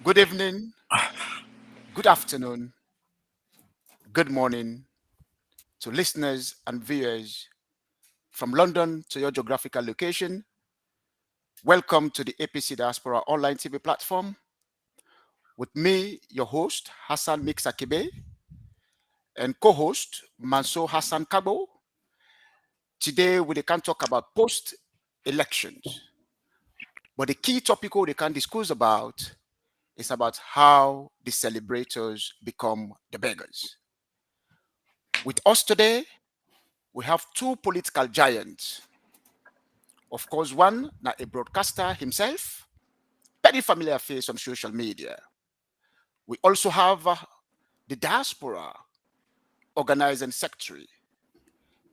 Good evening, good afternoon, good morning to listeners and viewers from London to your geographical location. Welcome to the APC Diaspora online TV platform with me, your host, Hassan Mixakibe, and co-host, Mansour Hassan Kabo. Today, we can talk about post-elections, but the key topic we can discuss about is about how the celebrators become the beggars. With us today, we have two political giants. Of course, one, now a broadcaster himself, very familiar face on social media. We also have the diaspora organizing secretary,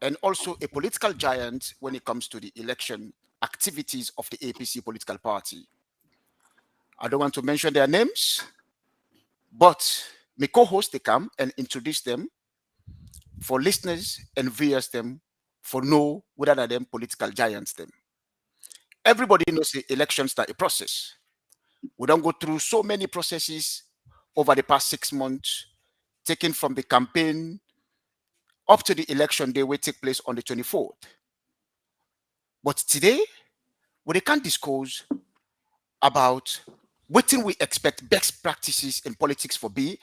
and also a political giant when it comes to the election activities of the APC political party. I don't want to mention their names, but my co-host they come and introduce them for listeners and viewers them for know whether them political giants them. Everybody knows the elections are a process. We don't go through so many processes over the past 6 months, taken from the campaign up to the election day will take place on the 24th. But today, we can't discuss about what we expect best practices in politics for be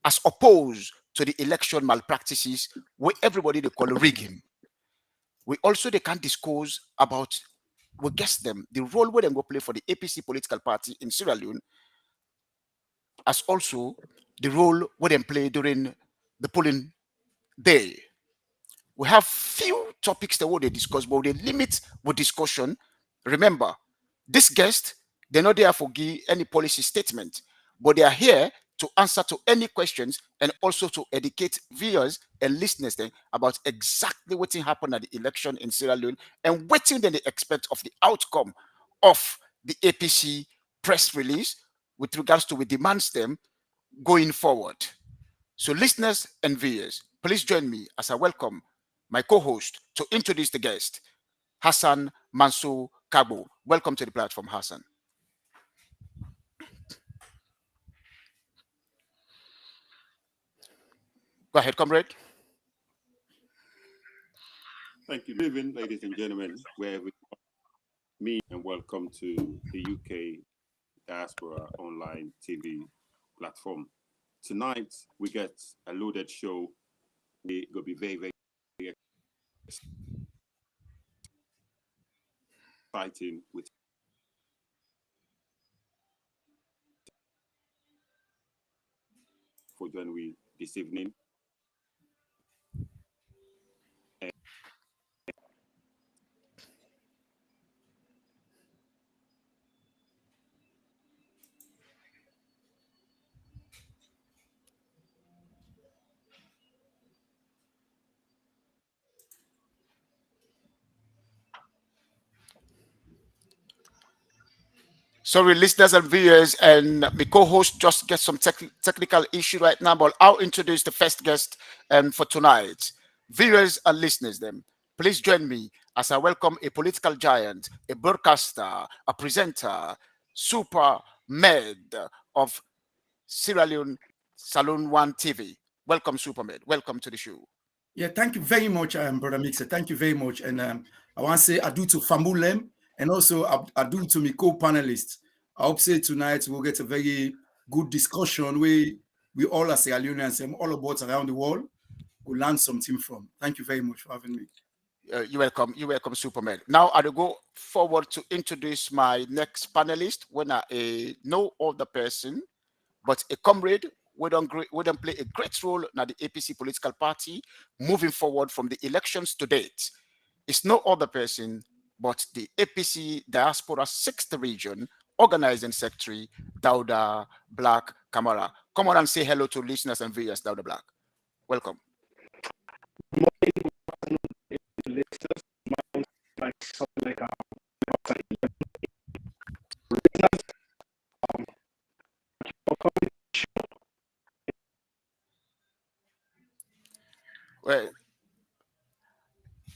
as opposed to the election malpractices where everybody they call rigging. We also they can discuss about we guess them the role where they go play for the APC political party in Sierra Leone as also the role where they play during the polling day. We have few topics that they discuss, but they limit with discussion. Remember, this guest, they're not there for give any policy statement, but they are here to answer to any questions and also to educate viewers and listeners then about exactly what happened at the election in Sierra Leone and what then they expect of the outcome of the APC press release with regards to what demands them going forward. So, listeners and viewers, please join me as I welcome my co-host to introduce the guest, Hassan Mansour Kabo. Welcome to the platform, Hassan. Go ahead, comrade. Thank you. Good evening, ladies and gentlemen, wherever me and welcome to the UK Diaspora online TV platform. Tonight we get a loaded show. We're gonna be very, very exciting with for joining we this evening. Sorry, listeners and viewers, and my co-host just get some technical issue right now, but I'll introduce the first guest for tonight. Viewers and listeners, then please join me as I welcome a political giant, a broadcaster, a presenter, super med of Sierra Leone Saloon One TV. Welcome, Supermed. Welcome to the show. Yeah, thank you very much, Brother Mixer. Thank you very much. And I want to say adieu to Famulem and also adieu to my co-panelists. I hope say tonight we'll get a very good discussion where we all as Sierra Leoneans and all about around the world will learn something from. Thank you very much for having me. You're welcome. You're welcome, Superman. Now I'll go forward to introduce my next panelist when I no other person, but a comrade we don't play a great role in the APC political party moving forward from the elections to date. It's no other person but the APC Diaspora 6th region organizing secretary, Dauda Black Kamara. Come on and say hello to listeners and viewers, Dauda Black. Welcome. Well,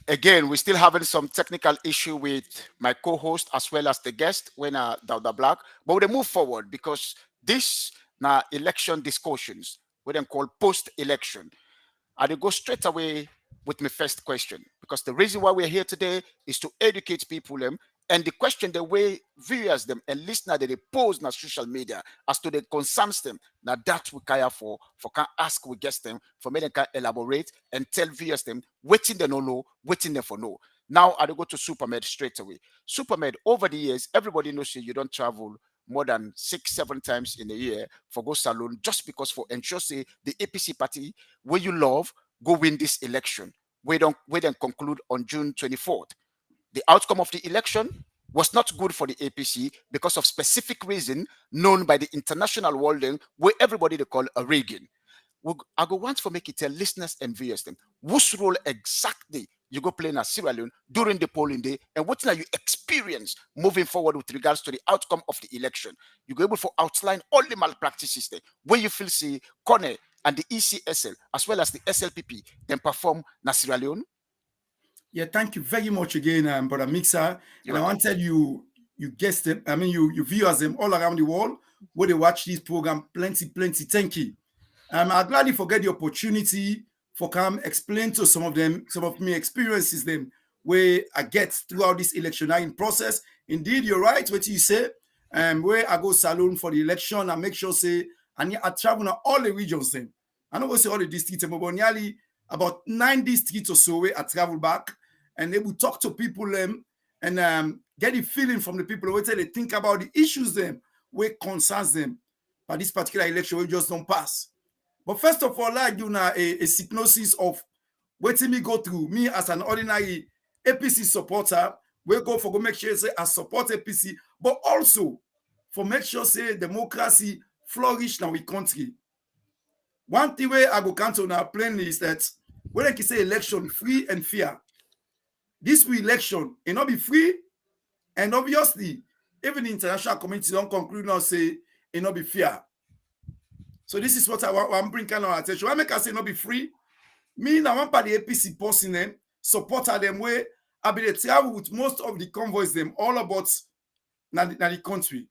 again, we're still having some technical issue with my co-host as well as the guest when Dauda Black, but we'll move forward because This now election discussions, what they call post-election. I will go straight away with my first question because the reason why we're here today is to educate people and the question the way viewers them and listeners they pose on social media as to the concerns them. Now that we care for can ask we guess them for me they can elaborate and tell viewers them waiting they no know, waiting them for no. Now I will go to Supermed straight away. Supermed, over the years, everybody knows you don't travel more than 6-7 times in a year for go salon just because for ensure say the APC party where you love go win this election. We then conclude on June 24th. The outcome of the election was not good for the APC because of specific reason known by the international world where everybody they call a Reagan. I go want to make it tell listeners and viewers them whose role exactly you go play in Sierra Leone during the polling day and what now you experience moving forward with regards to the outcome of the election. You go able to outline all the malpractices there where you feel see Corner and the ECSL as well as the SLPP then perform in Sierra Leone. Yeah, thank you very much again, Brother Mixer. And I want to tell you, you guessed them. I mean, you viewers them all around the world where they watch this program. Plenty. Thank you. I gladly forget the opportunity for come explain to some of me experiences them where I get throughout this electioneering process. Indeed, you're right. What you say, where I go saloon for the election, I make sure say I travel to all the regions. Then I know say all the districts, but nearly about 9 districts or so where I travel back and they will talk to people and get the feeling from the people where they think about the issues them where concerns them. But this particular election, we just don't pass. But first of all, I do now a synopsis of what me go through. Me as an ordinary APC supporter, we go for go make sure say I support APC, but also for make sure say democracy flourish in our country. One thing where I go cancel now plainly is that when I can say election free and fair, this election it not be free, and obviously even the international community don't conclude now say it not be fair. So this is what I want bring kind of attention. Why make I say not be free? Me now one part the APC person them, supporter them where I be travel with most of the convoys them all about the country.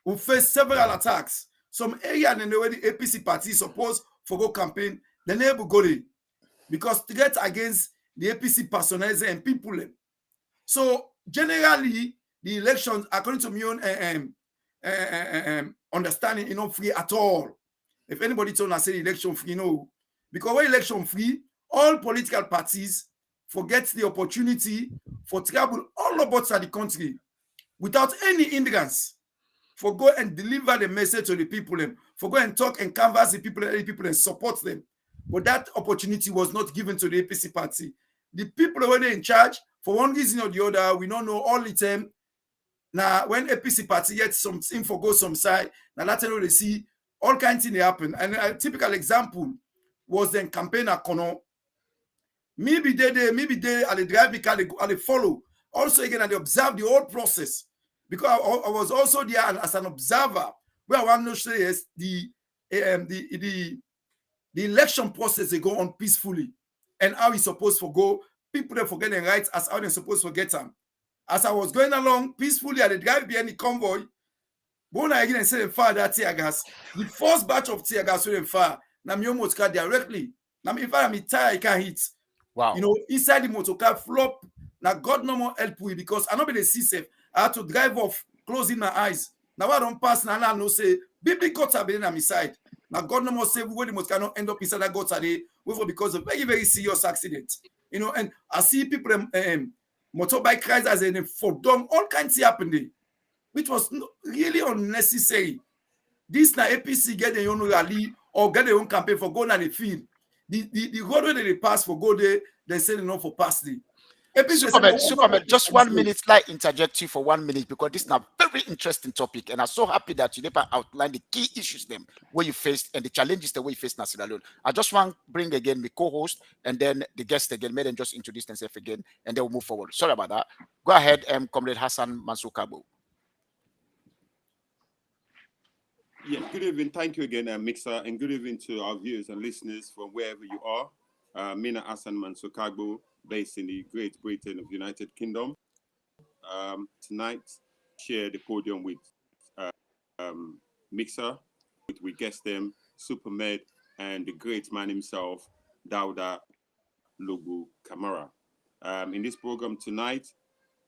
We face several attacks. Some area in the way the APC party supposed for go campaign, the neighbor go there because threat against the APC personnel and people. So generally, the elections, according to my own understanding, not free at all. If anybody told us say election free, no. Because when election free, all political parties forget the opportunity for travel all about the country without any hindrance for go and deliver the message to the people, for go and talk and canvass the people and support them. But that opportunity was not given to the APC party. The people who were in charge, for one reason or the other, we don't know all the time. Now, when APC party gets some info goes some side, now that's how they see all kinds of things happen. And a typical example was then campaign at Kono. Maybe they at the drive because they follow. Also, again, they observe the whole process. Because I was also there as an observer, where I want to say is the election process they go on peacefully and how it's supposed to go. People they forget their rights as how they're supposed to get them. As I was going along peacefully at the drive behind the convoy, when I again say fire that tear gas, the first batch of tear gas will fire. Now me almost car directly. Now if I'm tired, I can't hit. Wow. You know, inside the motor car flop. Now God no more help me because I not be the see safe. I had to drive off, closing my eyes. Now I don't pass now. I know say baby guts are being on my side. Now God no more save where the motor cannot end up inside that guts today because of very, very serious accident. You know, and I see people motorbike cries as in for dumb, all kinds of happening, which was really unnecessary. This now APC get their own rally or get their own campaign for going on the field. The road where they pass for go there, they say enough for pass the. Superman, just 1 minute, like interject you for 1 minute because this is a very interesting topic, and I'm so happy that you never outlined the key issues them where you faced and the challenges the way you faced Sierra Leone. I just want to bring again my co-host and then the guest again, may them just introduce themselves again, and then we'll move forward. Sorry about that. Go ahead, Comrade Hassan Mansour Kabo. Yeah, good evening. Thank you again, Mixer, and good evening to our viewers and listeners from wherever you are. Mina Hassan Mansour Kagbo, based in the Great Britain of the United Kingdom. Tonight, share the podium with Mixer. We guest them, Supermed, and the great man himself, Dauda Lugu Kamara. In this program tonight,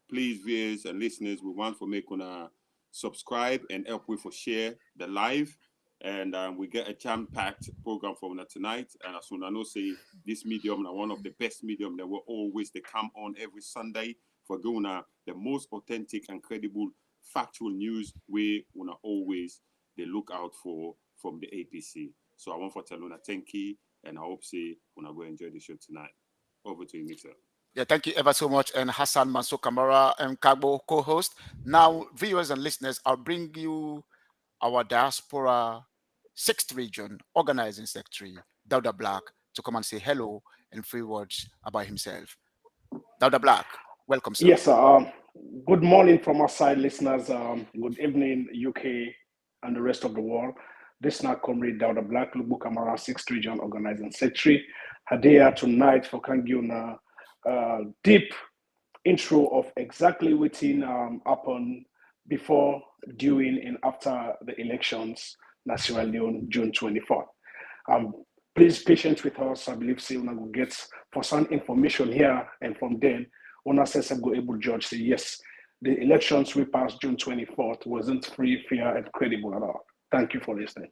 please, viewers and listeners, we want to make una subscribe and help with for share the live. And we get a jam-packed program for una tonight. And as soon as I know, say this medium, now one of the best medium that will always they come on every Sunday for going the most authentic and credible factual news we wanna always they look out for from the APC. So I want to tell una thank you, and I hope say una go enjoy the show tonight. Over to you, Mixer. Yeah, thank you ever so much. And Hassan Mansour Kamara and Kagbo co-host. Now, viewers and listeners, I'll bring you our diaspora 6th region organizing secretary, Dauda Black, to come and say hello and 3 words about himself. Dauda Black, welcome, sir. Yes, sir. Good morning from our side, listeners. Good evening, UK and the rest of the world. This is now Comrade Dauda Black, Lubu Kamara, 6th region organizing secretary. Hadia tonight for Kangyuna. Deep intro of exactly what happened before, during, and after the elections, in Sierra Leone, June 24th. Please patience with us. I believe we will get for some information here, and from then, Una says go able judge say yes, the elections we passed June 24th wasn't free, fair, and credible at all. Thank you for listening.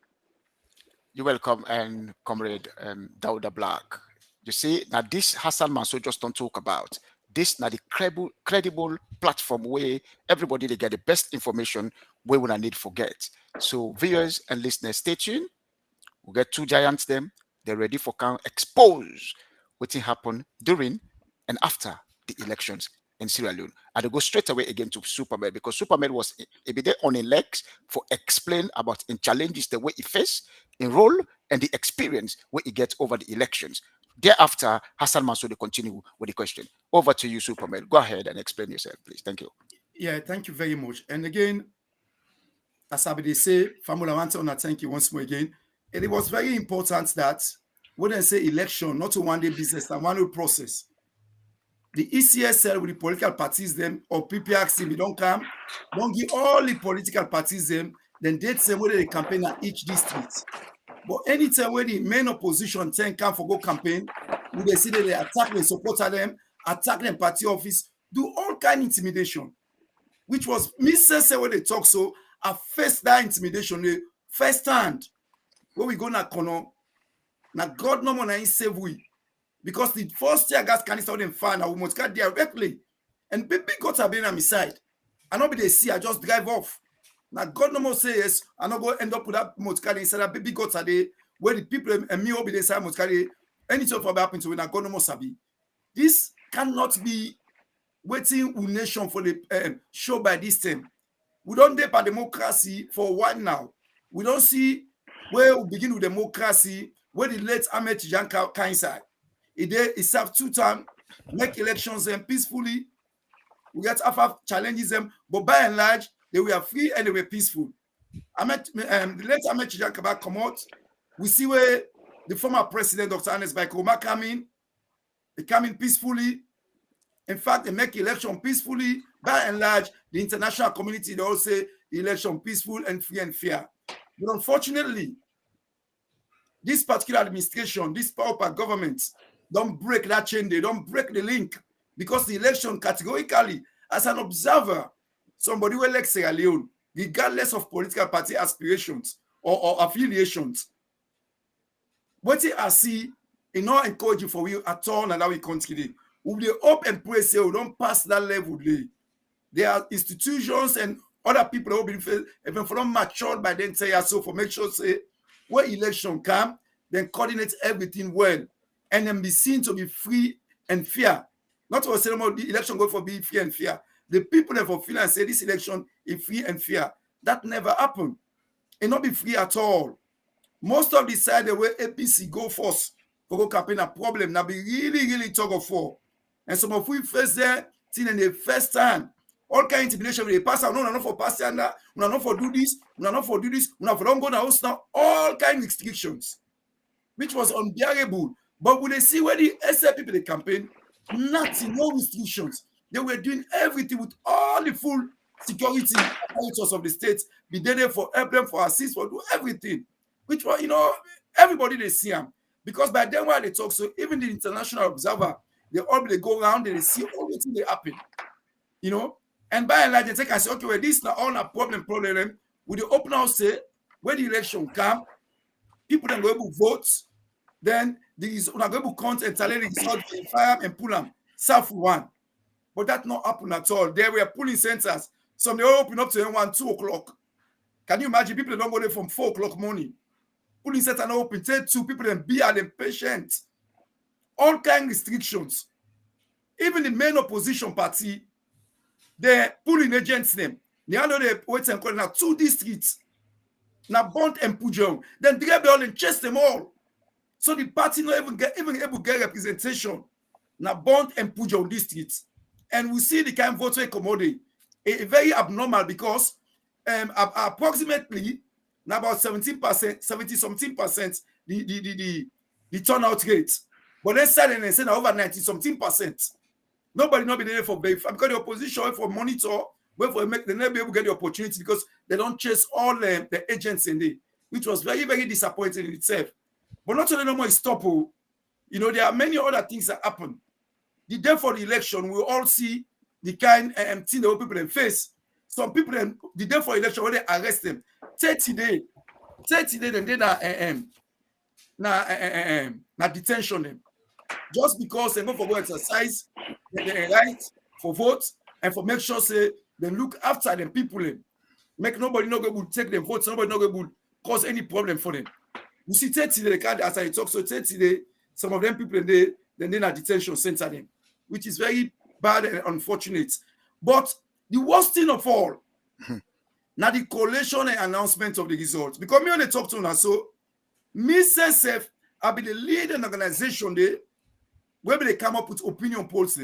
You're welcome, and Comrade Dauda Black. You see, now this Hassan Mansour just don't talk about. This now the credible platform where everybody they get the best information where we need forget. So viewers and listeners, stay tuned. We'll get 2 giants them. They're ready for can expose what happened during and after the elections in Sierra Leone. And they go straight away again to Supermed, because Supermed was a bit on the legs for explain about in challenges the way he faced, in role, and the experience where he gets over the elections. Thereafter, Hassan Mansour will continue with the question. Over to you, Superman. Go ahead and explain yourself, please. Thank you. Yeah, thank you very much. And again, as I would say, Famula, I want to thank you once more again. And it was very important that when I say election, not a one-day business, a one-day process. The ECSL with the political parties them, or PPRC, we don't come, don't give all the political parties them, then they say whether they campaign at each district. But anytime when the main opposition come for go campaign, we they see that they attack the supporter them, attack them party office, do all kind of intimidation, which was me say when they talk so, I face that intimidation the first hand when we go na kono, na God no more na save we, because the first year gas canister them fan, I will must get directly, and baby got have been on my side, and not be they see I just drive off. Now God no more say yes, I'm not going to end up with that motkari inside that baby goats are there, where the people and me will be inside motkari. Anything for happen to when I God no more sabi. This cannot be waiting with nation for the show by this time. We don't dip a democracy for a while now. We don't see where we begin with democracy, where the late Ahmed Tijan inside. It served 2 times, make elections peacefully. We get after challenges them, but by and large, they were free and they were peaceful. The late Ahmed Tijan come out. We see where the former president, Dr. Anes Baikoma, come in. They come in peacefully. In fact, they make election peacefully. By and large, the international community, they all say the election peaceful and free and fair. But unfortunately, this particular administration, this power government, don't break that chain. They don't break the link, because the election categorically, as an observer, somebody will elect Sierra Leone, regardless of political party aspirations or affiliations. What I see, it not encouraging for you at all, and how we continue. We will hope and pray say we don't pass that level. There are institutions and other people who have been even for them matured by the entire so for make sure say when election come, then coordinate everything well, and then be seen to be free and fair. Not to say about the election going for be free and fair. The people that for feel and say this election is free and fair. That never happened. It not be free at all. Most of the side the way APC go first for go campaign a problem now be really tug of war. And some of we face there thing in the first time. All kind of intimidation with the pastor, no, not for pastor, no, not for do this, no, not for do this, no, for don't go now, all kind of restrictions, which was unbearable. But when they see where the SL people they campaign, nothing, no restrictions. They were doing everything with all the full security apparatus of the state be there for help them, for assist, for do everything. Which one, you know, everybody they see them. Because by then while they talk, so even the international observer, they go around and they see all the things they happen. You know, and by and large, they take and say, okay, well, this is not all a problem. With the open house say, when the election come, people then go able to vote, then these are going to count and tally the results, fire and pull them, self one. But that not happen at all. There were polling centers. Some they all open up to 1, 2 o'clock. Can you imagine people don't go there from 4 o'clock morning? Polling center not open, till 2, people then be at them patient. All kind of restrictions. Even the main opposition party, the polling agents them. They are not wait and call now 2 districts. Now Bond and Pujong. Then they all and chase them all. So the party not even able to get representation. Now Bond and Pujong districts. And we see the kind of voter commodity a very abnormal because approximately now about 17%, 70-something% the turnout rate. But then suddenly they say now over 90-something%. Nobody not be there for verify because the opposition wait for monitor, wait for make they never be able to get the opportunity because they don't chase all the agents in there, which was very, very disappointing in itself. But not only no more stop. You know, there are many other things that happen. The day for the election, we all see the kind thing that people then face. Some people then the day for election when they arrest them, 30 days, then they na detention them. Just because they go for go exercise, they right for vote and for make sure say they look after them people, make nobody not able to take them votes, nobody not able to cause any problem for them. You see 30 days, they can't as I talk, so 30 days, some of them people then they na detention center them, which is very bad and unfortunate. But the worst thing of all, now the collation and announcement of the results. Because me when they talk to us, so me self, I'll be the leading organization there where they come up with opinion polls.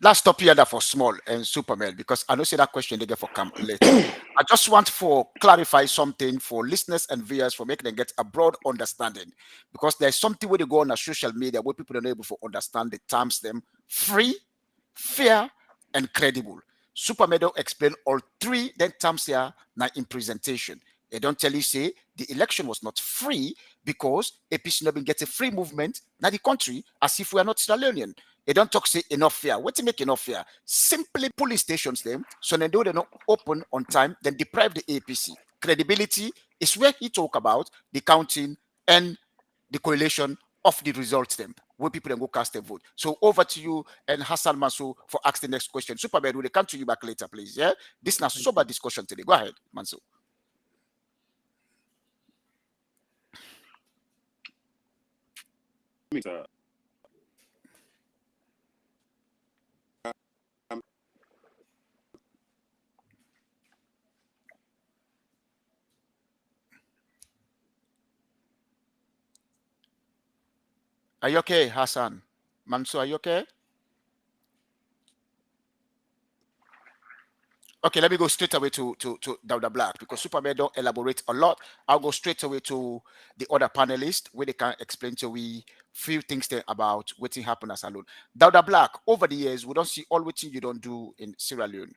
Let's stop here that for small and Superman because I know say that question they get for come later. I just want to clarify something for listeners and viewers for making them get a broad understanding because there's something where they go on a social media where people are not able to understand the terms them free, fair, and credible. Superman don't explain all 3 then terms here now in presentation. They don't tell you say the election was not free because APC not been getting free movement now the country as if we are not Sierra Leonean. They don't talk say enough fair. What to make enough fair? Simply police stations them so they know they're not open on time, then deprive the APC. Credibility is where he talk about the counting and the correlation of the results them where people then go cast their vote. So over to you and Hassan Mansour for ask the next question. Superman, will they come to you back later, please? Yeah, this is not sober discussion today. Go ahead, Mansour. Are you okay, Hassan? Mansour, are you okay? Okay, let me go straight away to Dr. Black because Superman don't elaborate a lot. I'll go straight away to the other panelists where they can explain to we few things there about what happened as alone. Dr. Black, over the years, we don't see all what you don't do in Sierra Leone.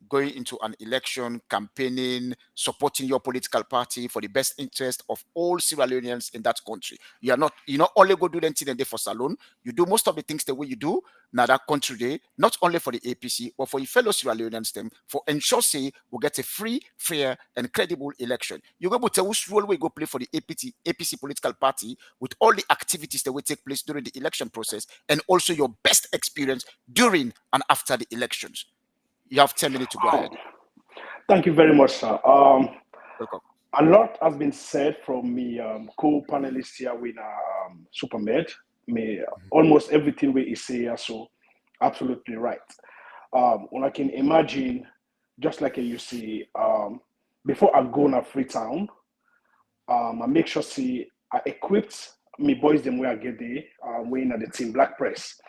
Going into an election, campaigning, supporting your political party for the best interest of all Sierra Leoneans in that country. You not only go do anything for Salon, you do most of the things the way you do now that country day, not only for the APC, but for your fellow Sierra Leoneans them, for ensure say we get a free, fair, and credible election. You go to tell which role we go play for the APC political party with all the activities that will take place during the election process, and also your best experience during and after the elections. You have 10 minutes to go ahead. Thank you very much, sir. Welcome. A lot has been said from me co-panelists here with Supermed. Almost everything we say here, so absolutely right. When I can imagine, just like you see, before I go to Freetown, I make sure see I equipped me boys them where I get there, weighing at the team Black Press.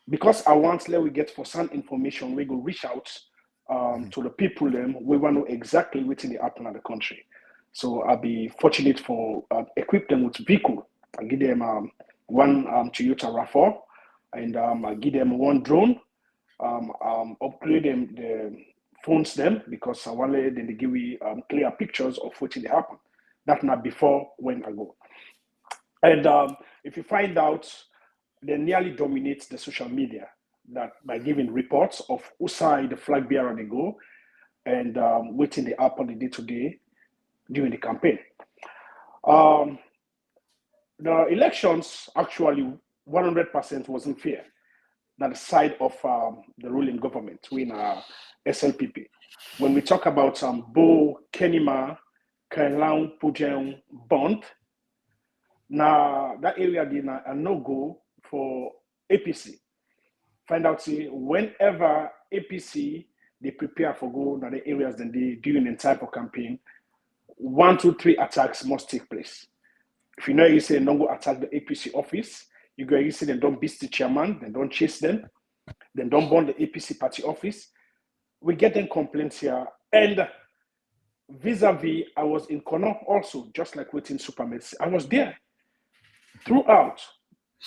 Because I want let we get for some information, we go reach out to the people them. We want to know exactly what's in the happen in the country. So I'll be fortunate for equip them with vehicle. I give them one Toyota RAV4 and I give them one drone. Upgrade them the phones them because Awale then they give we clear pictures of what they happen. That not before when ago. And if you find out, they nearly dominate the social media that by giving reports of who side the flag bearer they go and waiting the happen the day to day during the campaign. The elections actually 100% wasn't fair. That the side of the ruling government, in SLPP. When we talk about Bo, Kenima, Kailang, Pujeng, Bond, now that area did a no-go for APC. Find out, see, whenever APC, they prepare for go to the areas then they during the type of campaign, 1, 2, 3 attacks must take place. If you know you say don't go attack the APC office, you go you say they don't beat the chairman, they don't chase them, then don't burn the APC party office. We get them complaints here. And vis-a-vis, I was in Kono also, just like waiting Supermeds. I was there throughout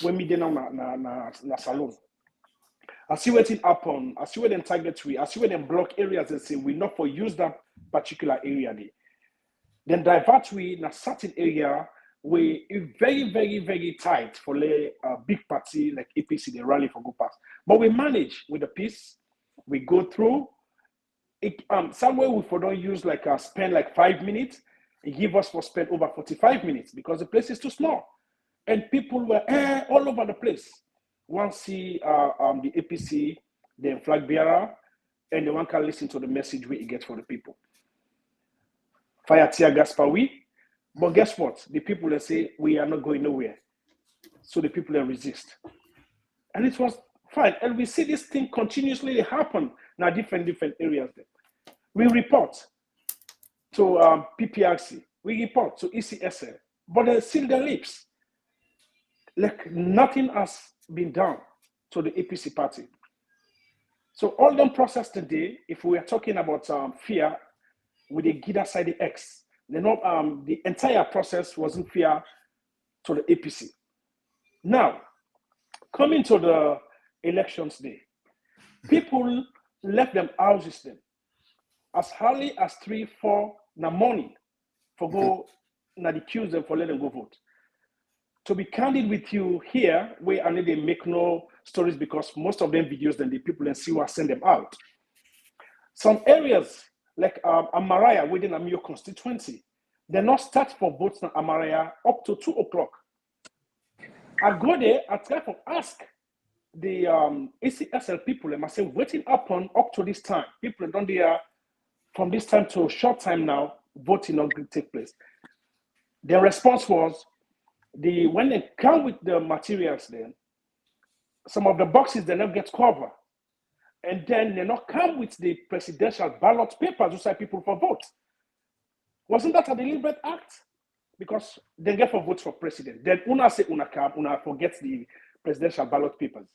when we did na salon. I see what it happen, I see where them target we, I see where them block areas and say we not for use that particular area there. Then divert we in a certain area where it's very, very, very tight for a big party like APC, they rally for go past. But we manage with the peace, we go through. It, somewhere we don't use like spend like 5 minutes, it give us for spend over 45 minutes because the place is too small. And people were all over the place. One see the APC, the flag bearer, and the one can listen to the message we get for the people. Fire tear gas per we, but guess what? The people that say we are not going nowhere. So the people that resist. And it was fine. And we see this thing continuously happen in different areas there. We report to PPRC, we report to ECSL, but they seal their lips. Like nothing has been done to the APC party. So all them process today, if we are talking about fear with the Gida side X, the entire process wasn't fair to the APC. Now, coming to the elections day, people left them houses then as early as 3, 4 in the morning for go na the queues them for let them go vote. To be candid with you here, where I need to make no stories because most of them videos then the people and see what send them out. Some areas like Amaraya within Amio constituency, they not start for votes in Amaraya up to 2 o'clock. I go there, I try to ask the ACSL people, and I say, waiting upon up to this time. People don't there from this time to a short time now, voting not going to take place. Their response was, when they come with the materials then, some of the boxes they not get covered. And then they not come with the presidential ballot papers to say people for vote. Wasn't that a deliberate act? Because they get for votes for president. Then una say una come, una forget the presidential ballot papers.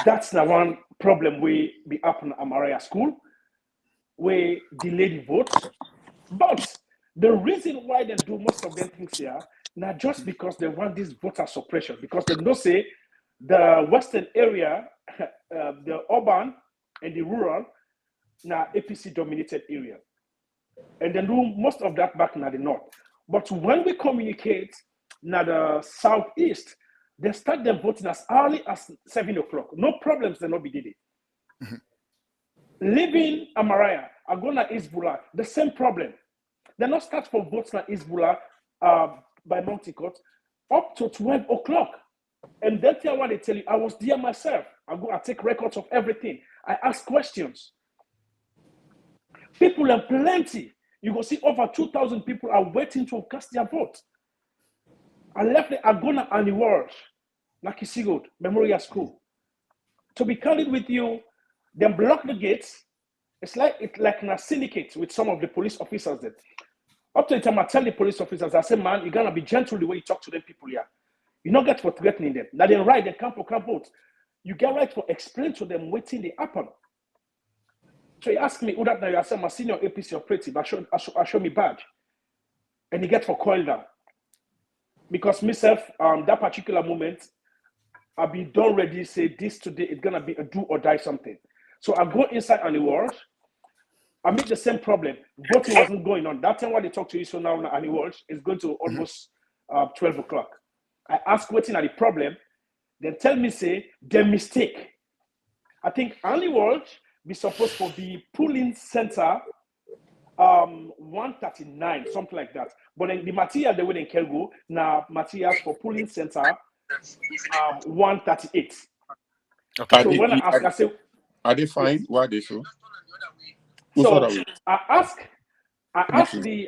That's the one problem we be up in Amaraya school, where delay the votes. But the reason why they do most of them things here, not just because they want this voter suppression, because they don't say the western area, the urban and the rural, now APC dominated area. And they do most of that back in the north. But when we communicate now the southeast, they start them voting as early as 7 o'clock. No problems, they not be did it. Leaving Amaraya, Agona Isbula, the same problem. They not start for votes na Isbula by Monticourt up to 12 o'clock. And that's what they tell you. I was there myself. I take records of everything. I ask questions. People are plenty. You go see over 2,000 people are waiting to cast their vote. I left the Agona and the Walsh, Nakisigo Memorial School. To be candid with you, they block the gates. It's like a syndicate with some of the police officers there. Up to the time I tell the police officers, I say, man, you gotta be gentle the way you talk to them people here. You don't get for threatening them. Now they right, they come for camp vote. You get right to explain to them waiting they happen. So he asked me, who that now? I said, my senior APC operative, I show me badge. And he get for coil down. Because myself, that particular moment, I be done ready, say this today, it's gonna be a do or die something. So I go inside on the world. I meet the same problem. Voting wasn't going on. That time when they talk to you, so now on the world, it's going to almost 12 o'clock. I ask waiting at the problem. They tell me, say, the mistake. I think only world be supposed to be polling center 139, something like that. But then the material they wouldn't go now materials for polling center 138. Okay. So when I ask, I say, are they fine? Why are they so? So I ask the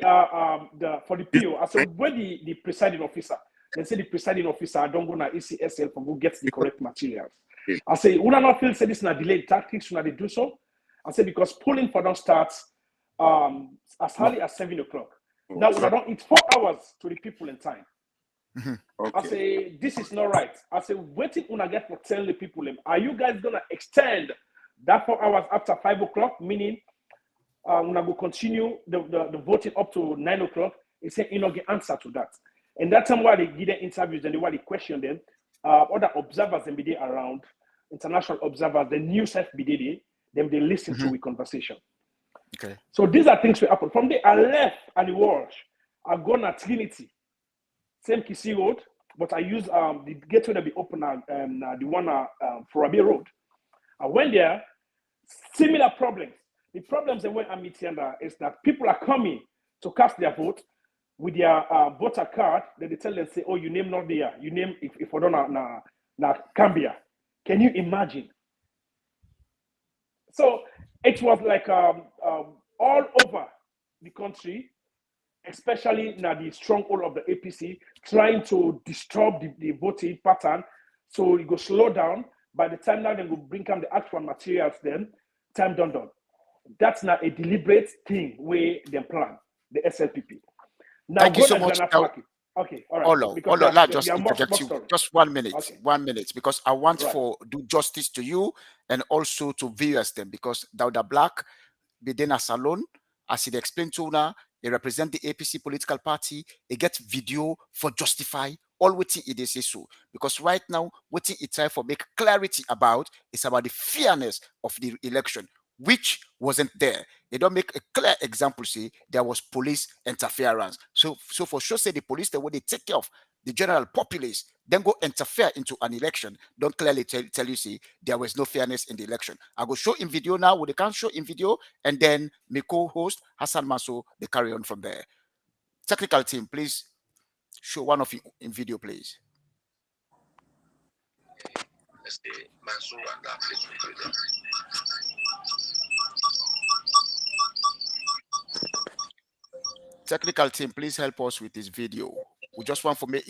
for the PO. I said, where the presiding officer? They say the presiding officer, I don't go na ECSL for go get the correct materials. I say, when I not feel say this na delayed tactics, when they do so. I say because polling for them starts as early as 7 o'clock. Now when I don't eat 4 hours to the people in time. Okay. I say this is not right. I say waiting when I get for tell the people, are you guys gonna extend that 4 hours after 5 o'clock? Meaning when I go continue the voting up to 9 o'clock, they say you know get answer to that. And that time while they give them interviews and they while they question them, other observers and be there around, international observers, the news have be there, them they listen to the conversation. Okay. So these are things we happen. From there, I left and the world. I go to Trinity, same Kisi Road, but I use the gateway that be open the one for Abbey Road. I went there, similar problems. The problems that when I meet here is that people are coming to cast their vote with their voter card. Then they tell them, say, oh, you name not there. You name if I don't na Cambia. Can you imagine? So it was like all over the country, especially now the stronghold of the APC, trying to disturb the voting pattern. So it go slow down. By the time now they will bring up the actual materials, then time done. That's not a deliberate thing where they plan, the SLPP. Now, thank you so much. Okay, all right. Olo, just interject you. Just 1 minute, okay. 1 minute, because I want for do justice to you and also to viewers them, because Dauda Black, Bedena Salon, as it explained to now, he represent the APC political party. He get video for justify all what it is so. Because right now, what it try for make clarity about is about the fairness of the election, which wasn't there. They don't make a clear example, say there was police interference. So for sure, say the police, the way they take care of the general populace, then go interfere into an election, don't clearly tell you, see, there was no fairness in the election. I go show in video now, what they can't show in video, and then my co-host, Hassan Maso, they carry on from there. Technical team, please show one of you in video, please. Technical team, please help us with this video. We just want for me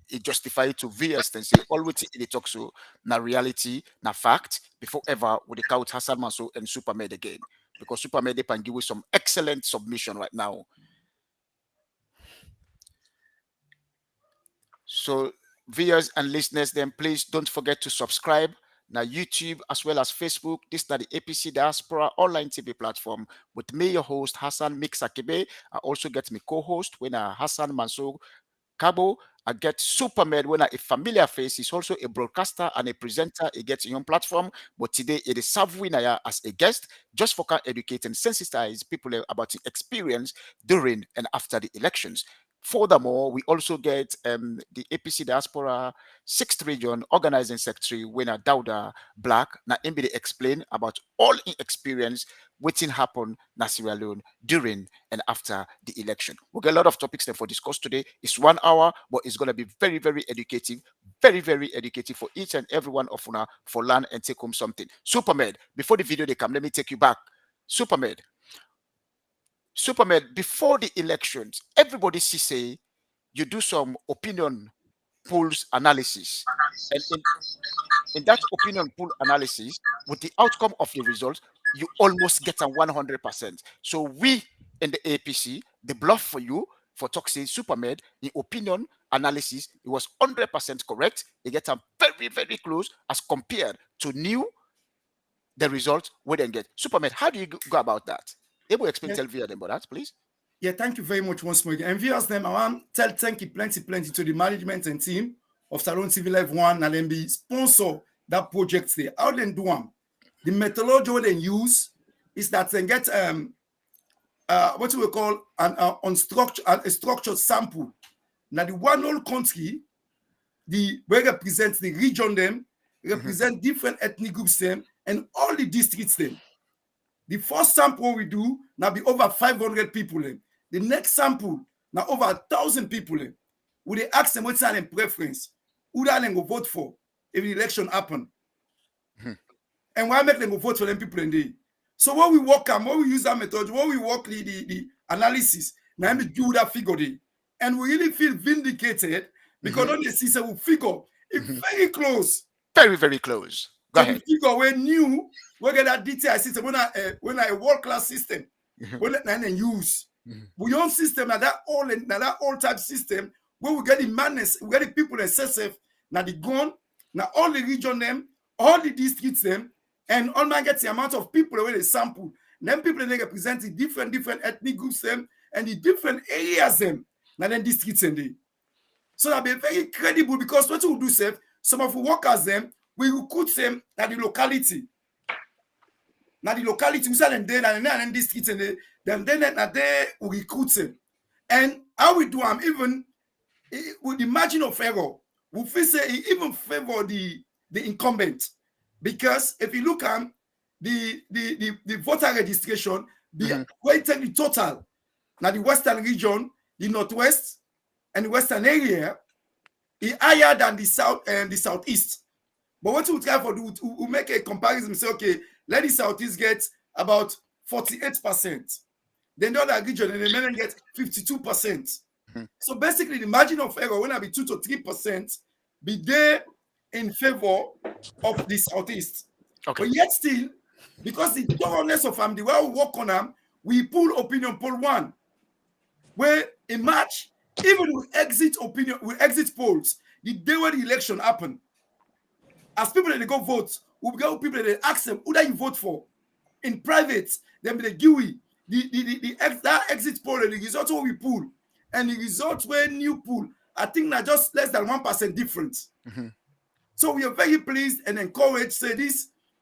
it justify to viewers and say always in the talk so na reality, na fact, before ever with the count Hassan Manso and Supermed again. Because Supermed can give you some excellent submission right now. So viewers and listeners, then please don't forget to subscribe now YouTube as well as Facebook. This is the APC Diaspora online TV platform with me, your host Hassan Mixakebe. I also get my co-host when Hassan Mansour Cabo. I get Supermed when a familiar face. He's also a broadcaster and a presenter. He gets your platform. But today it is Savwinaya as a guest, just for can educate and sensitize people about the experience during and after the elections. Furthermore, we also get the APC Diaspora 6th Region Organizing Secretary, Winner Dauda Black. Now, MBD explain about all in experience waiting happen in Sierra Leone during and after the election. We'll get a lot of topics there for discuss today. It's 1 hour, but it's going to be very, very educative, very, very educative for each and every one of you for learn and take home something. Supermed, before the video they come, let me take you back. Supermed, before the elections, everybody say you do some opinion polls analysis. And in that opinion poll analysis, with the outcome of the results, you almost get a 100%. So we in the APC, the bluff for you for Toxin Supermed, the opinion analysis, it was 100% correct. It gets a very, very close as compared to the results we then get. Supermed, how do you go about that? Able to explain, tell via them about that, please. Yeah, thank you very much once more again. And viewers, them, I want to thank you plenty to the management and team of Salon TV Live 1 and then be sponsor that project there. How then do one? The methodology they use is that they get what we call a structured sample. Now the one whole country, the where represents the region them, represent different ethnic groups them, and all the districts them. The first sample we do now be over 500 people them. The next sample now over 1,000 people them. We they ask them what's their preference, who they go vote for if the election happen, and why make them go vote for them people in there. So when we work when we use that method, when we work the analysis, now we do that figure there. And we really feel vindicated because on the system we figure it's very close. Very, very close. Go ahead. The figure we knew we get that detail system when a world-class system when I use. We own system that all type system where we get the madness, we get the people excessive, now the gun, now all the region them, all the districts them, and all man gets the amount of people where they sample. Then people they represent the different ethnic groups them and the different areas them. Now then districts and they. So that be very credible because what we do say, some of the workers them, we recruit them at the locality. Now the locality, we say them there and then districts and they we recruit them. And how we do them, even with the margin of error, we feel say it even favor the incumbent. Because if you look at the voter registration, weighted the total. Now the western region, the northwest and the western area is higher than the south and the southeast. But what we try for do, we make a comparison. Say, okay, let the southeast get about 48%. Then the other region and the mainland get 52%. So basically, the margin of error when I be 2 to 3% be there in favor of the southeast. Okay. But yet still, because the thoroughness of the way we work on them, we pull opinion poll 1. Where in March, even with exit polls, the day when the election happened, as people they go vote, we get people they ask them who do you vote for in private. Then the GUI, that exit poll and the result what we pull, and the result where new pool, I think now just less than 1% difference. So we are very pleased and encouraged. Say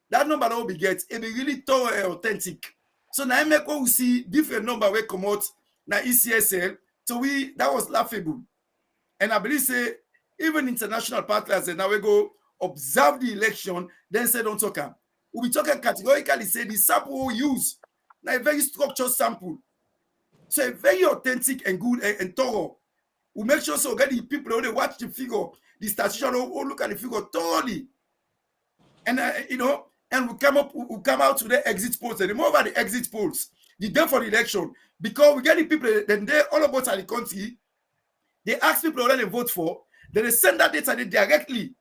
that number that we get, it be really thorough and authentic. So now I make what we see different number we come out. Now ECSL, so that was laughable. And I believe say even international partners and now we go observe the election, then say don't talk. We'll be talking categorically, say the sample we use, now a very structured sample. So a very authentic and good and thorough. We make sure so get the people when they watch the figure, the statistician will look at the figure thoroughly. And and we come out to the exit polls. And the more about the exit polls, the day for the election, because we get the people, then they all about the country, they ask people whether they vote for, then they send that data directly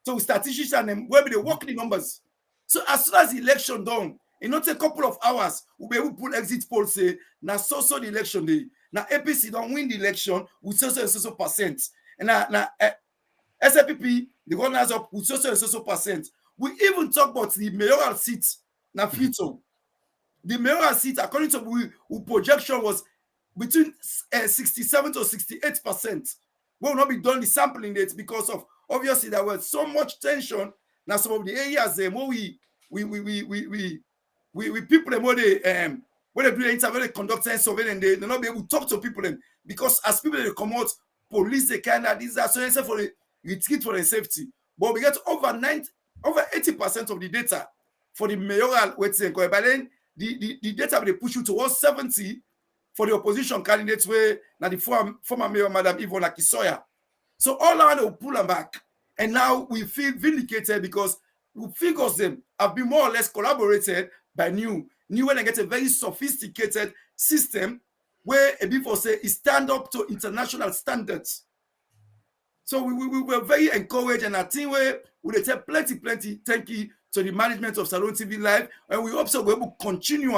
to statisticians and where they work the numbers. So as soon as the election done, in not a couple of hours, we'll be able to pull exit polls say, now so the election day. Now APC don't win the election with so percent. And now SLPP, the runners up with so percent. We even talk about the mayoral seats now future. The mayoral seat, according to we projection, was between 67 to 68%. We will not be done the sampling date because of obviously there was so much tension. Now some of the areas where we people them where they do the interview, they conduct and survey, and they not be able to talk to people them because as people they come out, police they kind of these are so they say for the retreat for the safety. But we get over 80% of the data for the mayoral waiting. But then the data they push you towards 70 for the opposition candidates where now the former mayor Madam Yvonne Akisoya. So all around they will pull them back. And now we feel vindicated because we figures them have been more or less collaborated by new when they get a very sophisticated system where a before say it stand up to international standards. So we were very encouraged, and I think we take plenty thank you to the management of Salon TV Live, and we hope so we're able to continue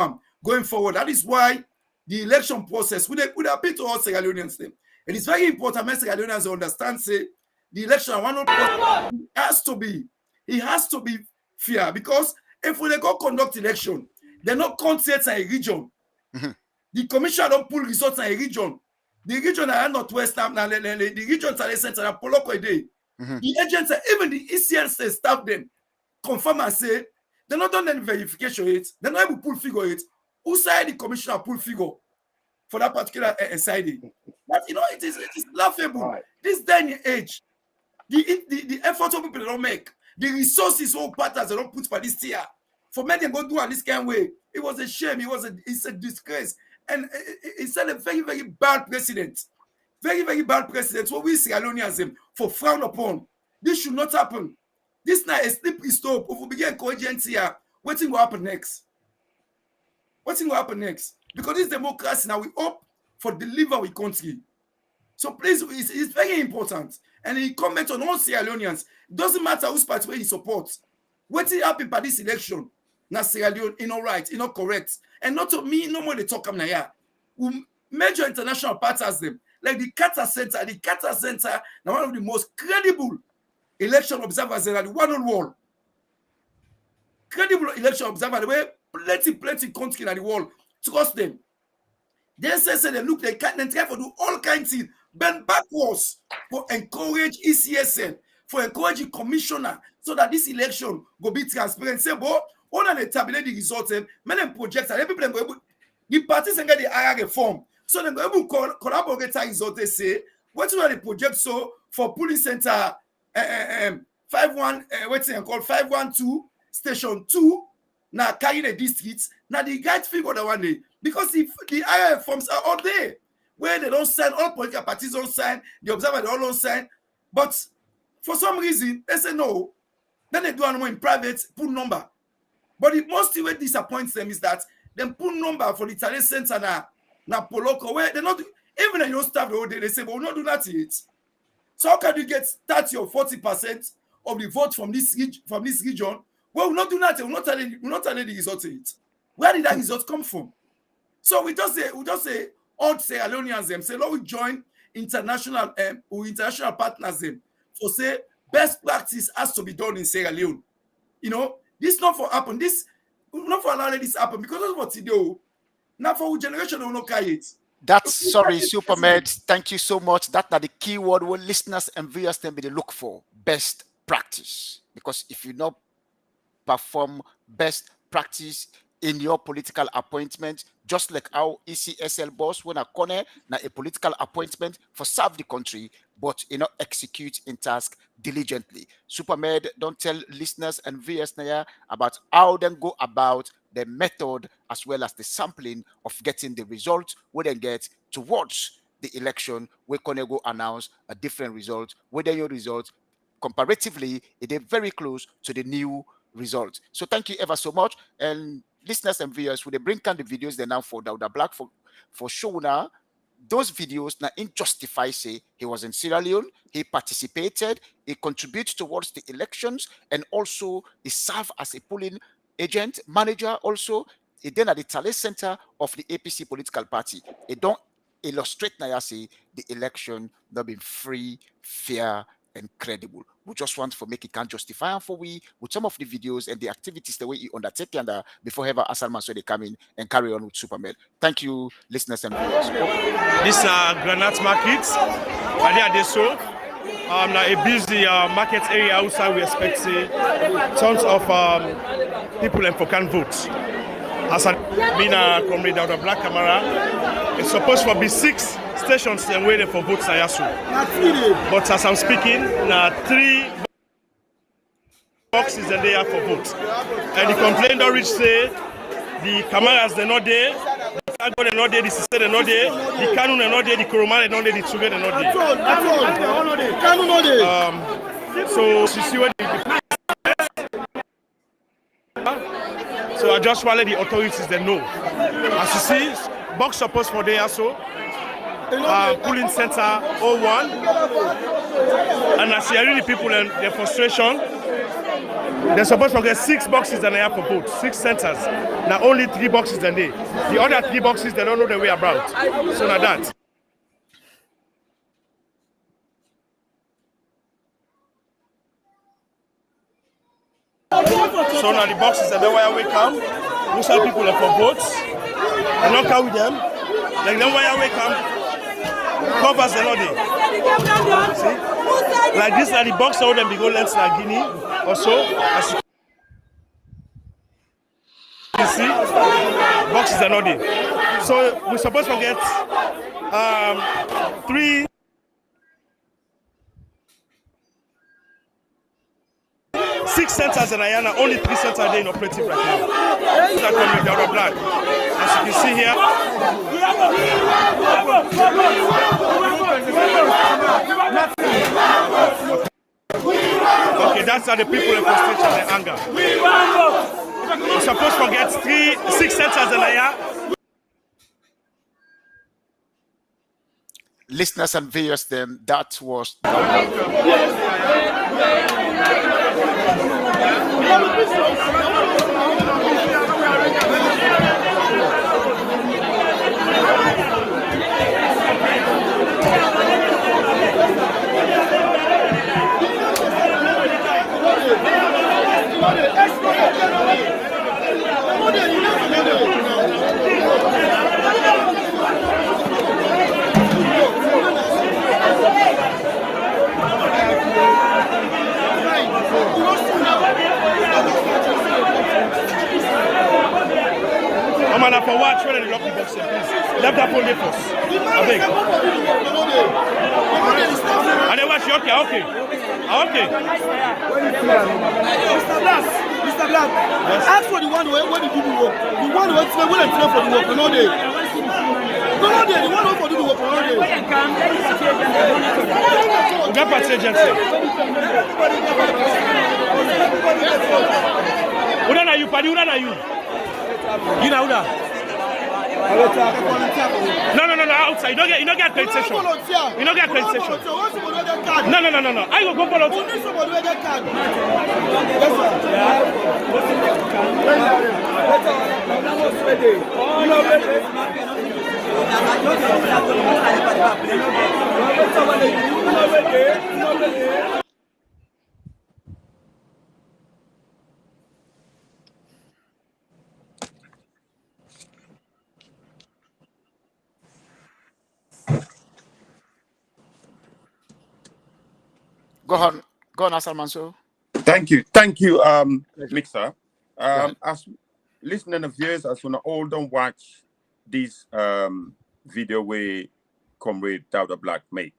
going forward. That is why the election process would appeal to all Sierra Leoneans. It is very important that Sierra Leoneans understand say the election has to be fair, because if we go conduct election, they're not concentrated in a region. The commission don't pull results in a region. The region are northwest, the regions are the center and Poloko Day. The agents, even the ECN staff them confirm and say They not done any verification it. They not able to pull figure it. Who side the commissioner pull figure for that particular SID? But you know, it is laughable. Right. This day and age, the effort of people they don't make, the resources all partners they don't put for this tier. For men to go do on this kind of way, it was a shame. It's a disgrace, and it set a very, very bad precedent. Very, very bad precedent. What we Sierra Leoneans for frown upon. This should not happen. This now a slippery slope. If we begin encouraging here, what thing will happen next? What thing will happen next? Because this democracy now we hope for deliver our country. So please, it's very important. And he comment on all Sierra Leoneans. Doesn't matter whose party he supports. What will happen by this election? Now Sierra Leone, you know right, you know correct. And not to me, no more they talk about here. Major international partners them. Like the Qatar Center, now one of the most credible election observers in the world. Credible election observers, the way plenty country in the world trust them. They say they look, they can't try to do all kinds of things, bend backwards for encourage ECSN, for encouraging commissioner, so that this election will be transparent. Say, but all of the tabulate the results, many projects, and every people, the parties and get the IR reform. So then we will collaborate results. They say, what are the projects so for police center 512 station 2 now carrying the districts. Now the guys figure that one day because if the IR forms are all there where they don't sign, all political parties don't sign, the observer they all don't sign, but for some reason they say no. Then they do one in private, put number. But the most way disappoints them is that they put number for the talent center now Poloko, where they not even if you don't staff the whole day, they say, but we'll not do that yet. So how can you get 30 or 40% of the vote from this region? Well, we'll not do that. We'll not tell the result to it. Where did that result come from? So we just say all Sierra Leoneans them say, Lord, we join international partners them for say best practice has to be done in Sierra Leone. You know, this not for happen. This not for allowing this happen because that's what you do. Now for generation will not carry it. That's sorry, Supermed. Thank you so much. That's the key word what listeners and viewers can be the look for. Best practice. Because if you not perform best practice in your political appointment, just like our ECSL boss when a corner na a political appointment for serve the country, but execute in task diligently. Supermed, don't tell listeners and viewers now about how they go about the method as well as the sampling of getting the results we then get towards the election. We're gonna go announce a different result, whether your result comparatively it is very close to the new result. So thank you ever so much. And listeners and viewers, they bring on the videos they now for Dauda Black for show now. Those videos now in justify say he was in Sierra Leone, he participated, he contributed towards the elections, and also he served as a polling agent, manager also. He then at the talent center of the APC political party. It don't illustrate now say the election not been free, fair, and credible. We just want to make it can justify and for we with some of the videos and the activities the way you undertake and before ever Asalman so they come in and carry on with Supermed. Thank you, listeners and viewers. This granite market, and they so now a busy market area outside. We expect tons of people and for can vote. As I mean, comrade out of black camera, it's supposed to be 6 stations and waiting for votes. But as I'm speaking, now 3 boxes are there for votes. And the complaint don't reach say the cameras they're not there, the cargo they're not there, the system they're not there, the canon they're not there, the coroma they're not there, the sugar they're not there. So you see what so I just want to let the authorities they know. As you see, box supposed for there also. Polling center 01. And I see really people and their frustration. They're supposed to get 6 boxes and they have for vote. 6 centers. Now only 3 boxes and they. The other 3 boxes they don't know the way about. So now that. So now the boxes are the way we come. Most of people are for votes. I don't carry them. Like then why we come. Covers the not there. See? Like this are the box out them be go lens like Guinea or so. You see, boxes are not there. So we're supposed to get 6 centers in Ayana, only 3 centers are there in operative right now. That coming down the black. As you can see here. Okay, that's how the people in frustration and anger. We're supposed to get 6 centers in Ayana. Listeners and viewers, then that was Man, for watch when they lock the box, please. Left that phone first. I beg. And then watch, okay. Mr. Black, yes. Ask for the one where the people work. The one who explain when I'm for the work, no day. The one who for the work, no day. We got party agency. Who are you, Paddy? Who are you? You know that? No, outside. You don't get accreditation. You don't get accreditation. No. I go volunteer. Go on, Asal Mansour. Thank you, Mixer. As listening and viewers, as we all don't watch this video where Comrade Dowda Black make,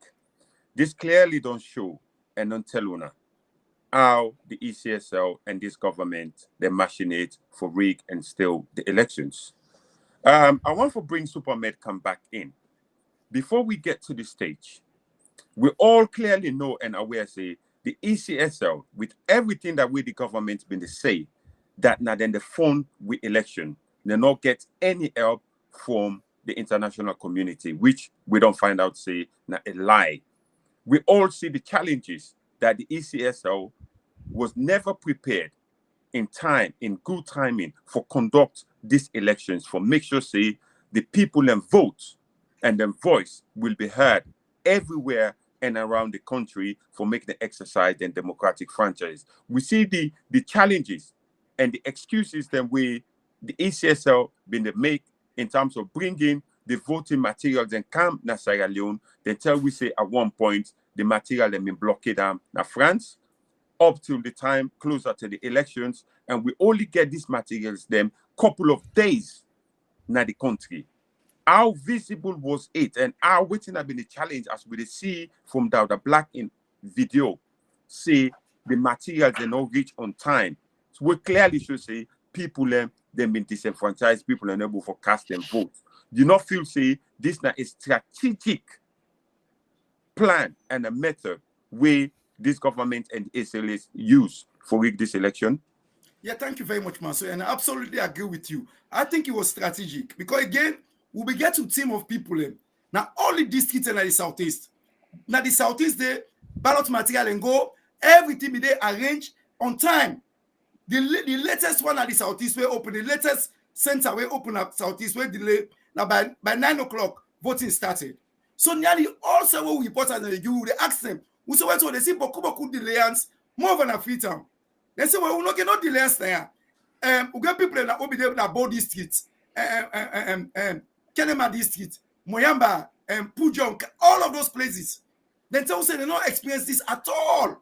this clearly don't show and don't tell una how the ECSL and this government they machinate for rig and steal the elections. I want to bring Supermed come back in. Before we get to this stage, we all clearly know and aware say the ECSL, with everything that we the government been to say, that now then the fund with election, they not get any help from the international community, which we don't find out say now a lie. We all see the challenges that the ECSL was never prepared in time, in good timing for conduct these elections, for make sure say the people and vote and their voice will be heard everywhere and around the country for making the exercise and democratic franchise. We see the challenges and the excuses that the ECSL been to make in terms of bringing the voting materials and come na Sierra Leone. Then tell we say at one point the material have been blocked na France up till the time closer to the elections, and we only get these materials them couple of days na the country. How visible was it, and how waiting have been the challenge as we see from Dowda Black in video, say the materials they not reach on time. So we clearly should say people them been disenfranchised, people are unable to cast them votes. Do you not feel say this now is strategic plan and a method where this government and SLS use for rig this election? Yeah, thank you very much, Mansour, and I absolutely agree with you. I think it was strategic because again, we get to team of people. Now, all the districts in the southeast. Now, the southeast, the ballot material and go, everything be there arranged on time. The latest one at the southeast will open, the latest center will open up southeast will delay. Now, by 9 o'clock, voting started. So, nearly all several reporters they ask them, we say, well, so they see Boku delays more than a free time. They say, well, we don't get no delays there. We get people that will be there in both districts. Kenema district, Moyamba, Pujong, all of those places. Then tell say they don't experience this at all.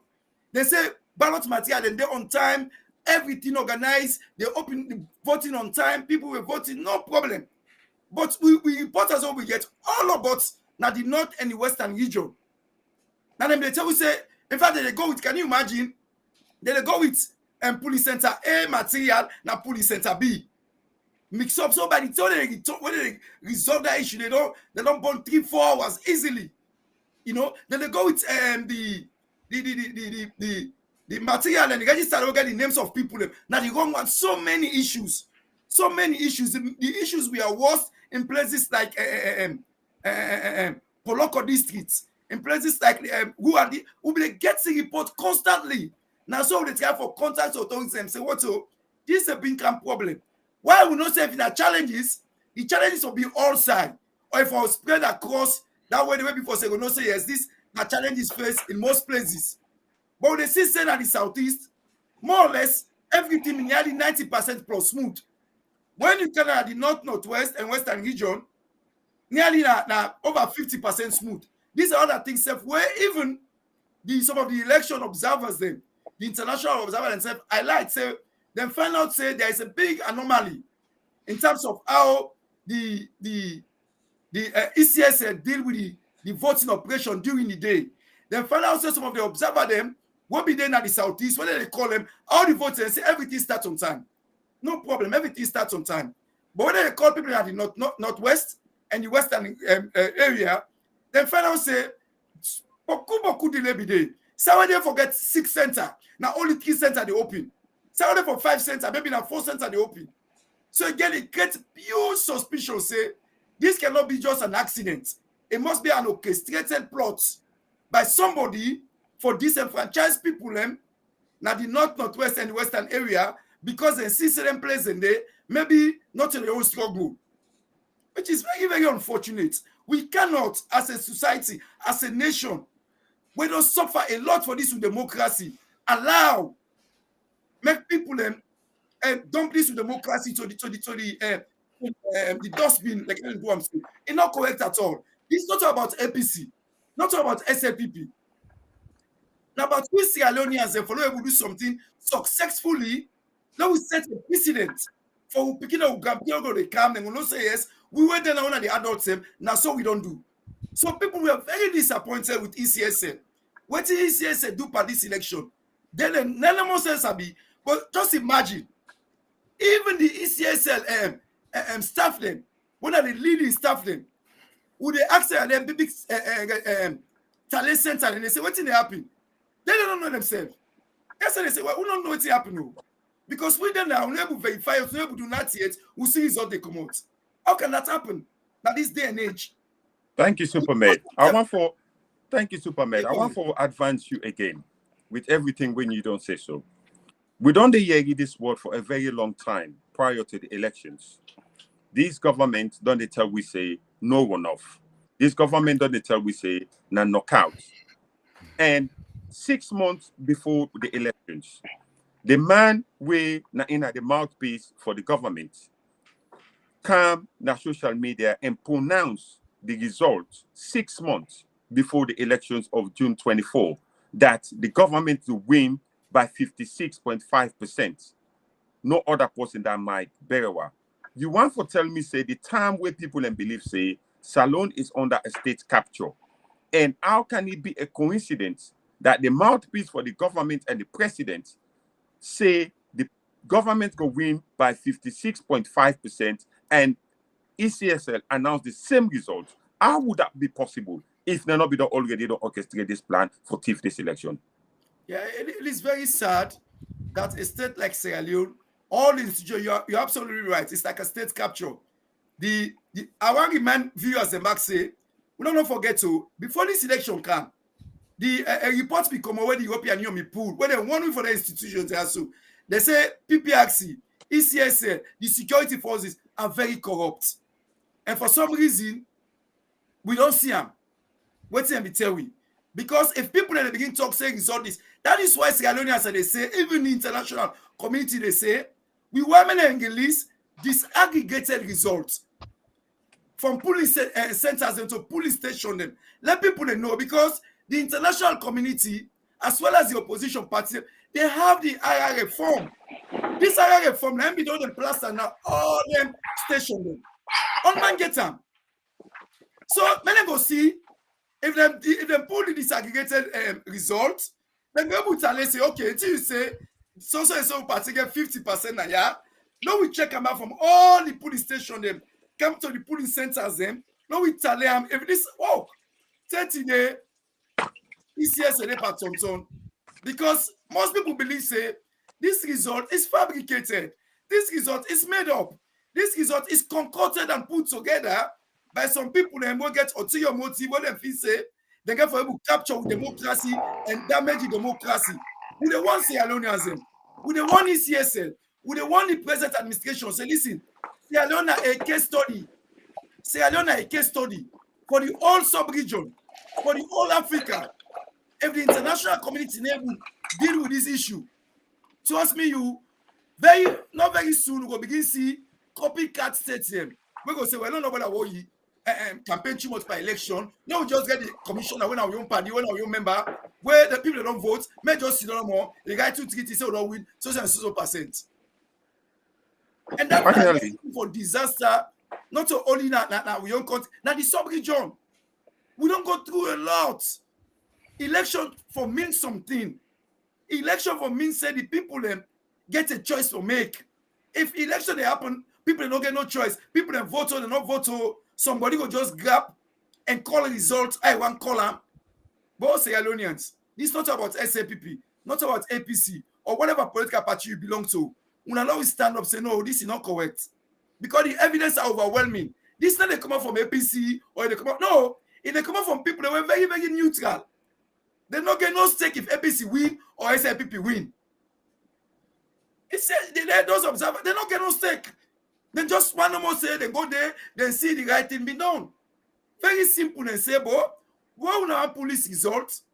They say ballot material and they're on time. everything organized. They open the voting on time. People were voting, no problem. But we report as all we get all about now the north and the western region. Now they tell we say, in fact, they go with, can you imagine? They go with police center A material, now police center B. Mix up so by the time when they resolve that issue, they don't burn 3-4 hours easily. You know, then they go with the material and the register will get the names of people. Now the wrong one, so many issues. The issues we are worse in places like Poloko districts, in places like who they get the report constantly. Now so they try for contact authorities and say, what so this is a big problem. Why we not say if there are challenges, the challenges will be all side, or if I spread across that way the way before say we not say yes, this the challenges faced in most places. But when they see say that the southeast, more or less everything nearly 90% plus smooth. When you come at the north, northwest, and western region, nearly now over 50% smooth. These are other things where even some of the election observers, the international observers themselves, highlight say then find out say there is a big anomaly in terms of how the ECS deal with the voting operation during the day. Then find out say some of the observer them will be there at the southeast, whether they call them all the votes and say everything starts on time. No problem, everything starts on time. But when they call people at the northwest and the western area, then find out say boku delay be there. So when they forget 6 center, now only 3 center they open. So when they for 5 center, maybe now 4 center they open. So again, it gets huge suspicion. Say this cannot be just an accident. It must be an orchestrated plot by somebody for disenfranchised people now the north, northwest, and the western area, because they see certain places in there, maybe not in their own struggle, which is very, very unfortunate. We cannot, as a society, as a nation, we don't suffer a lot for this with democracy. Allow, make people dump this with democracy to the dustbin, like I'm saying. It's not correct at all. It's not about APC, not about SLPP. Now, about we Sierra Leoneans and follow able to do something successfully. Now we set a precedent for picking up Gambia, they come and we don't say yes. We went there now on the adults, now so we don't do. So people were very disappointed with ECSL. What did ECSL do for this election? Then none more sense be. But just imagine, even the ECSL staff them, one of the leading staff them, would they ask them big talent center and they say, what did happen? They don't know themselves. That's why they say, well, we don't know what happened. Because we then are unable to verify, unable to do that yet, we see result they come out. How can that happen at this day and age? Thank you, Superman. Thank you, Superman. I want to advance you again with everything when you don't say so. We don't hear this word for a very long time prior to the elections. This government don't they tell we say no one off. This government don't they tell we say na knockout. And 6 months before the elections, the man we na in the mouthpiece for the government come na social media and pronounce the results 6 months before the elections of June 24 that the government will win by 56.5%. No other person than Mike Berewa. You want to tell me, say, the time where people and believe, say, Salone is under a state capture. And how can it be a coincidence that the mouthpiece for the government and the president say the government will win by 56.5% and ECSL announced the same result? How would that be possible if Nanobi already don't orchestrate this plan for this election? Yeah, it is very sad that a state like Sierra Leone, all institutions, you're absolutely right. It's like a state capture. I want to remind viewers and Mark say, we don't forget to, before this election come, the reports become where the European Union pulled, where they want for the institutions also. They say PPRC, ECSL, the security forces are very corrupt. And for some reason, we don't see them. What's them tell we? Because if people in the beginning talk saying it's all this, that is why Sierra Leoneans they say, even the international community they say, we women and release disaggregated results from police centers into police station them. Let people know, because the international community as well as the opposition party, they have the IRA form. This IRA form, let me do them plaster now, all them station them. On man get them. So many go see if them pull the disaggregated results, then go able to say, okay, until you say so and so party get 50% now, yeah. Now we check them out from all the polling station them, come to the polling centers them. Now we tell them if this 30 day ECS part on. Because most people believe say this result is fabricated, this result is made up, this result is concocted and put together by some people and will get ulterior motive when they feel say they get for able to capture democracy and damage the democracy. We don't want Sierra Leoneanism, we don't want ECSL, we don't want the present administration. Say, listen, Sierra Leone a case study. Sierra Leone a case study for the whole sub-region, for the whole Africa. If the international community able deal with this issue, trust me, not very soon we will begin to see copycat states. We go say, well, no matter what you campaign too much by election. Now we just get the commissioner when our own party, when our own member, where the people don't vote, may just sit down more. The guy 2-3 say we don't win so percent. And that's for disaster, not only now we don't country, now the sub-region. We don't go through a lot. Election for means something. Election for means say the people get a choice to make. If election they happen, people don't get no choice. People they vote or they not vote or somebody will just grab and call a result. I want call them. But Sierra Leoneans, this is not about SAPP, not about APC or whatever political party you belong to. We now always stand up say no, this is not correct because the evidence are overwhelming. This not they come out from APC or they come out no. If they come out from people that were very very neutral. They don't get no stake if APC win or SAPP win. It says those observers, they don't get no stake. Then just one more say they go there, then see the right thing be done. Very simple and say, but when we have police results,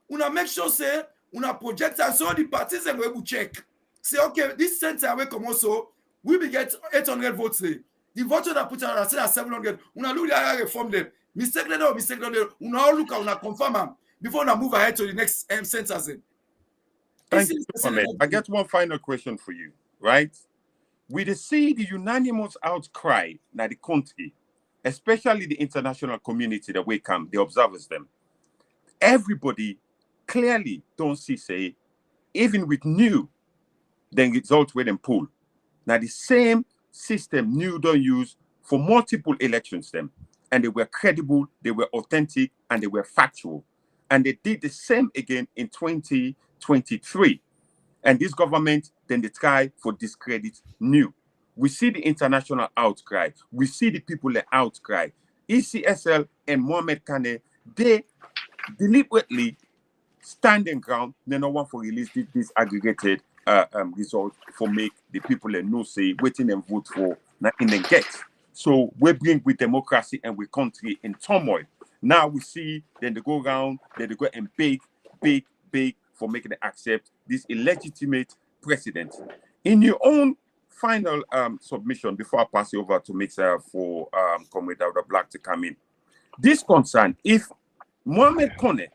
we make sure say we project and so the parties and we will check. Say, okay, this center will come also, we will get 800 votes there. The voter that put out at 700, we look at reform them. Mistake or mistake, we all look at and confirm them. Before we move ahead to the next centers. Thank you, Ahmed. I get one final question for you, right? We see the unanimous outcry in the country, especially the international community that we come, the observers them. Everybody clearly don't see, say, even with new, then results where them pull. Now the same system new don't use for multiple elections them. And they were credible, they were authentic, and they were factual. And they did the same again in 2023. And this government, then they try for discredit new. We see the international outcry. We see the people that outcry. ECSL and Mohamed Kane, they deliberately standing ground. They no want for release this aggregated result for make the people that no say waiting and vote for in the get. So we bring with democracy and with country in turmoil. Now we see, then they go around, then they go and beg for making them accept this illegitimate precedent. In your own final submission, before I pass it over to Mixer for Comrade Dauda Black to come in, this concern, if Mohamed Kone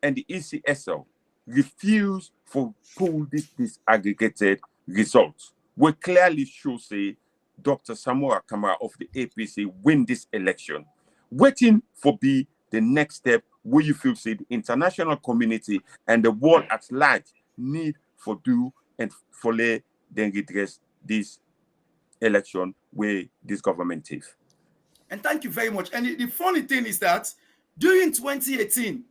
and the ECSL refuse to pull this aggregated results, will clearly show, say, Dr. Samora Kamara of the APC win this election. Waiting for be the next step where you feel say the international community and the world at large need for do and for then redress this election where this government is. And thank you very much. And the funny thing is that during 2018,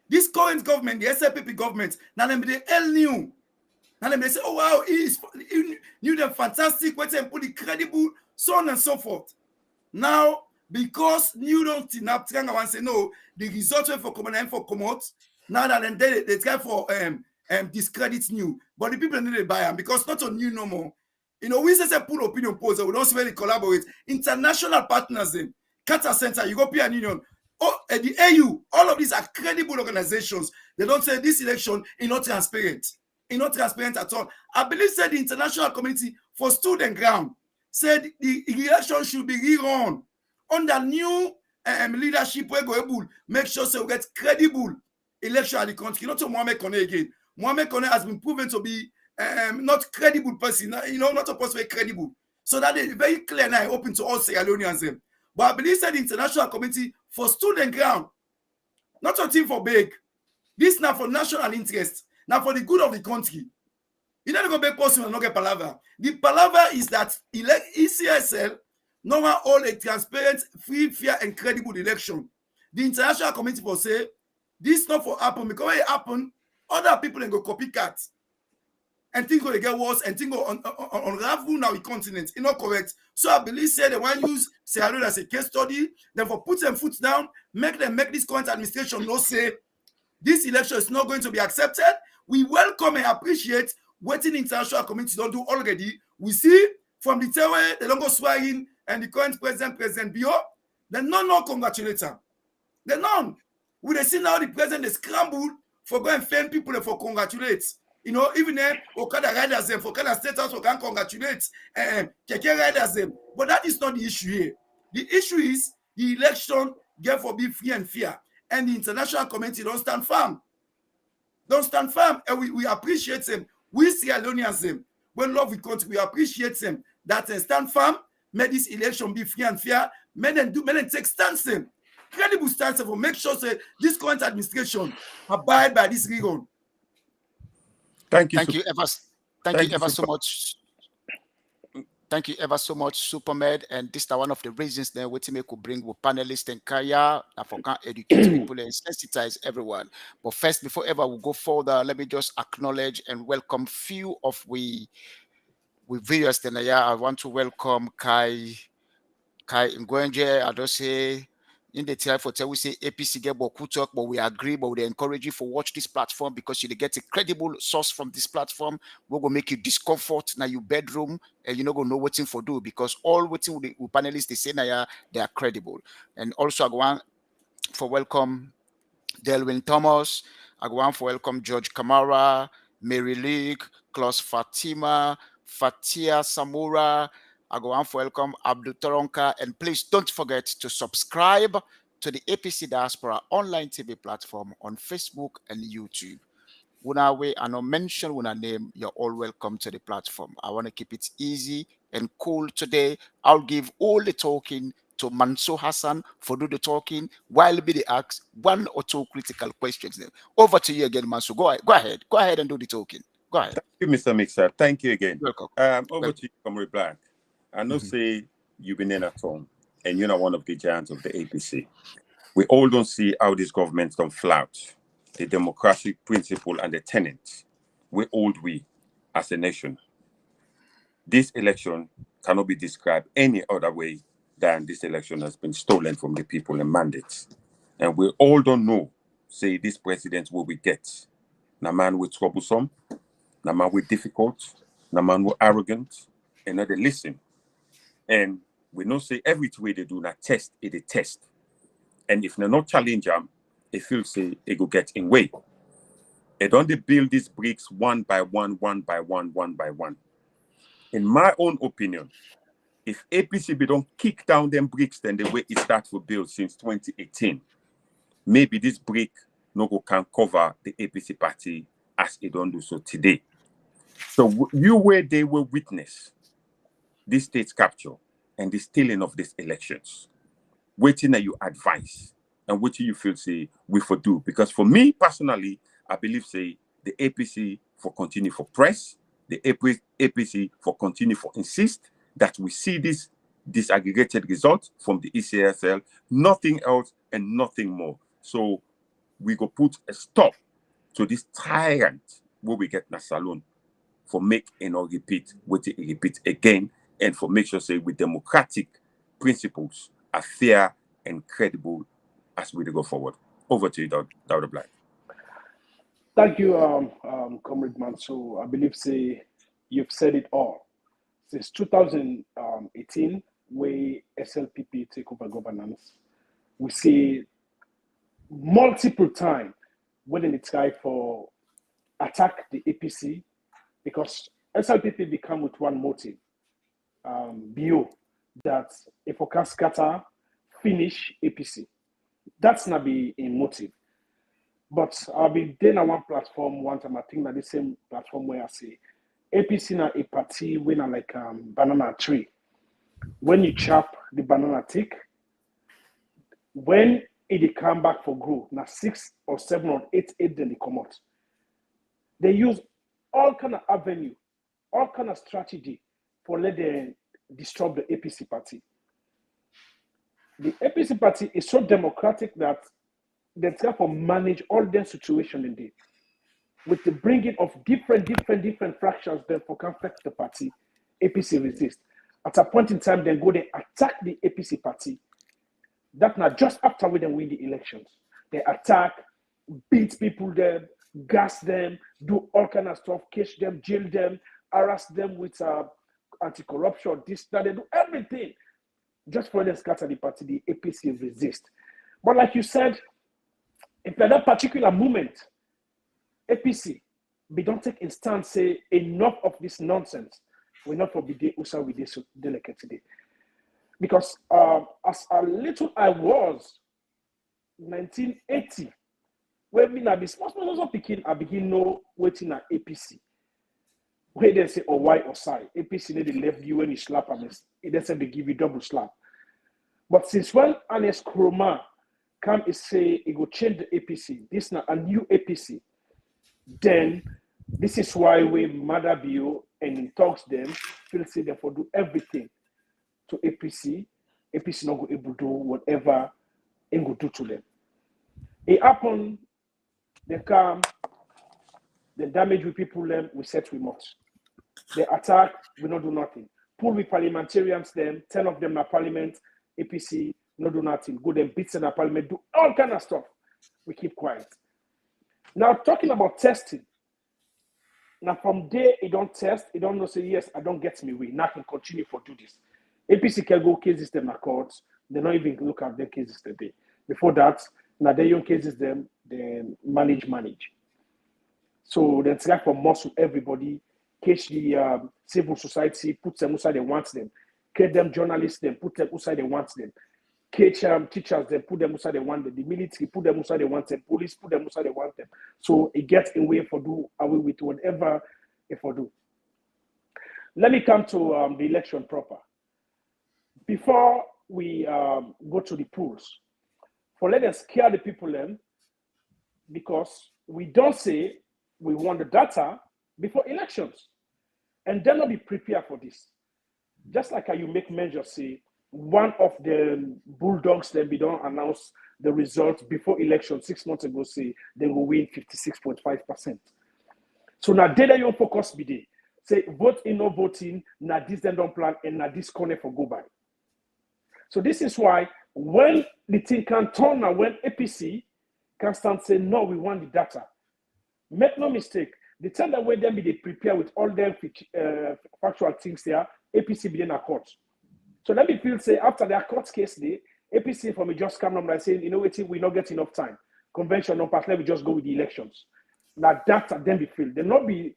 this current government, the SLPP government, now they hell new. Now they say, oh wow, he knew them fantastic, wait and put it credible, so on and so forth. Now, because new don't tinap trying to say no, the result for common and for come out. Now that they try for discredit new, but the people need to buy them because not on new no more. You know, we say pull opinion polls, we don't really collaborate. International partners, them, Qatar Center, European Union, the AU, all of these are credible organizations. They don't say this election is not transparent. It's not transparent at all. I believe said the international community for student ground said the election should be rerun under new leadership where go able make sure so we get credible election in the country, not to Mohamed Kone again. Mohamed Kone has been proven to be not credible person, not supposed to be credible. So that is very clear now, open to all Sierra Leoneans. But I believe that the international community for student ground, not a team for big. This now for national interest, now for the good of the country. You don't go back possible and not get palaver. The palaver is that ECSL no one hold a transparent, free, fair, and credible election. The international community will say this not for happen because when it happen, other people then go copycat. And things will get worse and things go unravel now the continent. It's not correct. So I believe say they want to use Sierra Leone as a case study, then for put them foot down, make this current administration no say this election is not going to be accepted. We welcome and appreciate what the international community don't do already. We see from the terror, they don't go swearing, and the current President Bio, they no congratulate them. They none. We they see now the president is scrambled for going and fan people and for congratulate. You know, even them, Okada riders them, for Okada State House, can congratulate, Keke riders them. But that is not the issue here. The issue is the election get for be free and fair. And the international community don't stand firm. Don't stand firm. And we appreciate them. We Sierra Leoneans them. When love we country, we appreciate them. That stand firm, make this election be free and fair, make them take stance them. Credible stance for make sure say this current administration abide by this rerun. Thank you. Thank you ever so much. Thank you ever so much, Supermed. And this is one of the reasons that we could bring with panelists and Kaya for can educate people and sensitize everyone. But first, before ever we go further, let me just acknowledge and welcome few of we viewers. Then I want to welcome Kai Ngwenje. I don't say in the time for tell we say APC get boku talk, but we agree, but we encourage you for watch this platform because you get a credible source from this platform. We're gonna make you discomfort now your bedroom and you're not gonna know what's for do because all what's with panelists they say now they are credible. And also I go on for welcome Delwyn Thomas, I go on for welcome George Kamara, Mary League, Klaus Fatima, Fatia Samura. I go on for welcome Abdul Taronka, and please don't forget to subscribe to the APC Diaspora online TV platform on Facebook and YouTube. When I wait and I mention when I name, you're all welcome to the platform. I want to keep it easy and cool today. I'll give all the talking to Mansour Hassan for do the talking while be the ask one or two critical questions. Over to you again, Mansour. Go ahead and do the talking. Go ahead. Thank you, Mr. Mixer. Thank you again. Welcome. Over to you, Comrade Black. I know say you've been in at home and you're not one of the giants of the APC. We all don't see how this government don't flout the democratic principle and the tenets we as a nation. This election cannot be described any other way than this election has been stolen from the people and mandates. And we all don't know, say, this president will we get. Na man with troublesome, na man with difficult, na man with arrogant, and not they listen. And we know say every way they do not test, it a test. And if they not challenge them, they feel say it go get in way. They don't they build these bricks one by one, one by one, one by one. In my own opinion, if APC don't kick down them bricks, then the way it starts to build since 2018, maybe this brick no go can cover the APC party as it don't do so today. So you where they will witness this state capture and the stealing of these elections, waiting that you advise and what you feel say we for do. Because for me personally, I believe say the APC for continue for press, the APC for continue for insist that we see this disaggregated result from the ECSL, nothing else and nothing more. So we go put a stop to this tyrant where we get na salon for make and not repeat what it repeat again, and for make sure say with democratic principles are fair and credible as we go forward. Over to you, Dr. Black. Thank you, Comrade Mansour. I believe say you've said it all. Since 2018, where SLPP take over governance, we see multiple times when they try for attack the APC because SLPP become with one motive, BO, that if we can scatter, finish APC. That's not be a motive. But I've been there on one platform one time, I think that the same platform where I say APC na a party when I like banana tree. When you chop the banana thick, when it come back for grow, now 6 or 7 or 8, then they come out. They use all kind of avenue, all kind of strategy for let them disrupt the APC party. The APC party is so democratic that they try to manage all their situation in there. With the bringing of different fractions, then for can affect the party, APC resist. At a point in time, then go they attack the APC party. That now just after we then win the elections. They attack, beat people there, gas them, do all kind of stuff, catch them, jail them, harass them with anti-corruption, this, that, they do everything. Just for them scatter the party, the APC resist. But like you said, if at that particular moment, APC, we don't take instance, say enough of this nonsense. We're not for the USA with this delicate today. Because as a little I was, 1980, when me na be small picking, I begin know waiting at APC. Where they say or why or side. APC they left you when you slap and they say they give you double slap. But since when Ernest Kroma come and say it will change the APC, this now a new APC, then this is why we Mother Bio and in talks them feel say they for do everything to APC. APC not go able to do whatever it go do to them. It happened, they come, they damage with people them, we set we must. They attack, we not do nothing. Pull with parliamentarians them, 10 of them na parliament, APC, not do nothing. Go them beat in the parliament, do all kind of stuff. We keep quiet. Now talking about testing. Now from there, it don't test, it don't know say yes, I don't get me way. Now I can continue for do this. APC can go cases them at courts, they don't even look at their cases today. Before that, now their young cases them, they manage. So they try for muscle everybody, catch the civil society, put them aside they want them, catch them journalists, them put them aside they want them, catch teachers, them put them aside they want them, the military put them aside they want them, police put them aside they want them. So it gets in way for do away with whatever it for do. Let me come to the election proper. Before we go to the polls, for let us scare the people then, because we don't say we want the data before elections, and then not be prepared for this. Just like how you make measures, say one of the bulldogs then we don't announce the results before election 6 months ago, say they will win 56.5%. So now data you focus be there. Say vote in no voting, now this then don't plan and now this corner for go by. So this is why when the thing can turn now, when APC can stand say no, we want the data. Make no mistake, the time that when them be they prepare with all them factual things there, APC be in a court. So let me feel say after their court case day, APC for me just come up and saying, you know what, we not get enough time. Convention no pass, let me just go with the elections. Now data then be filled. They not be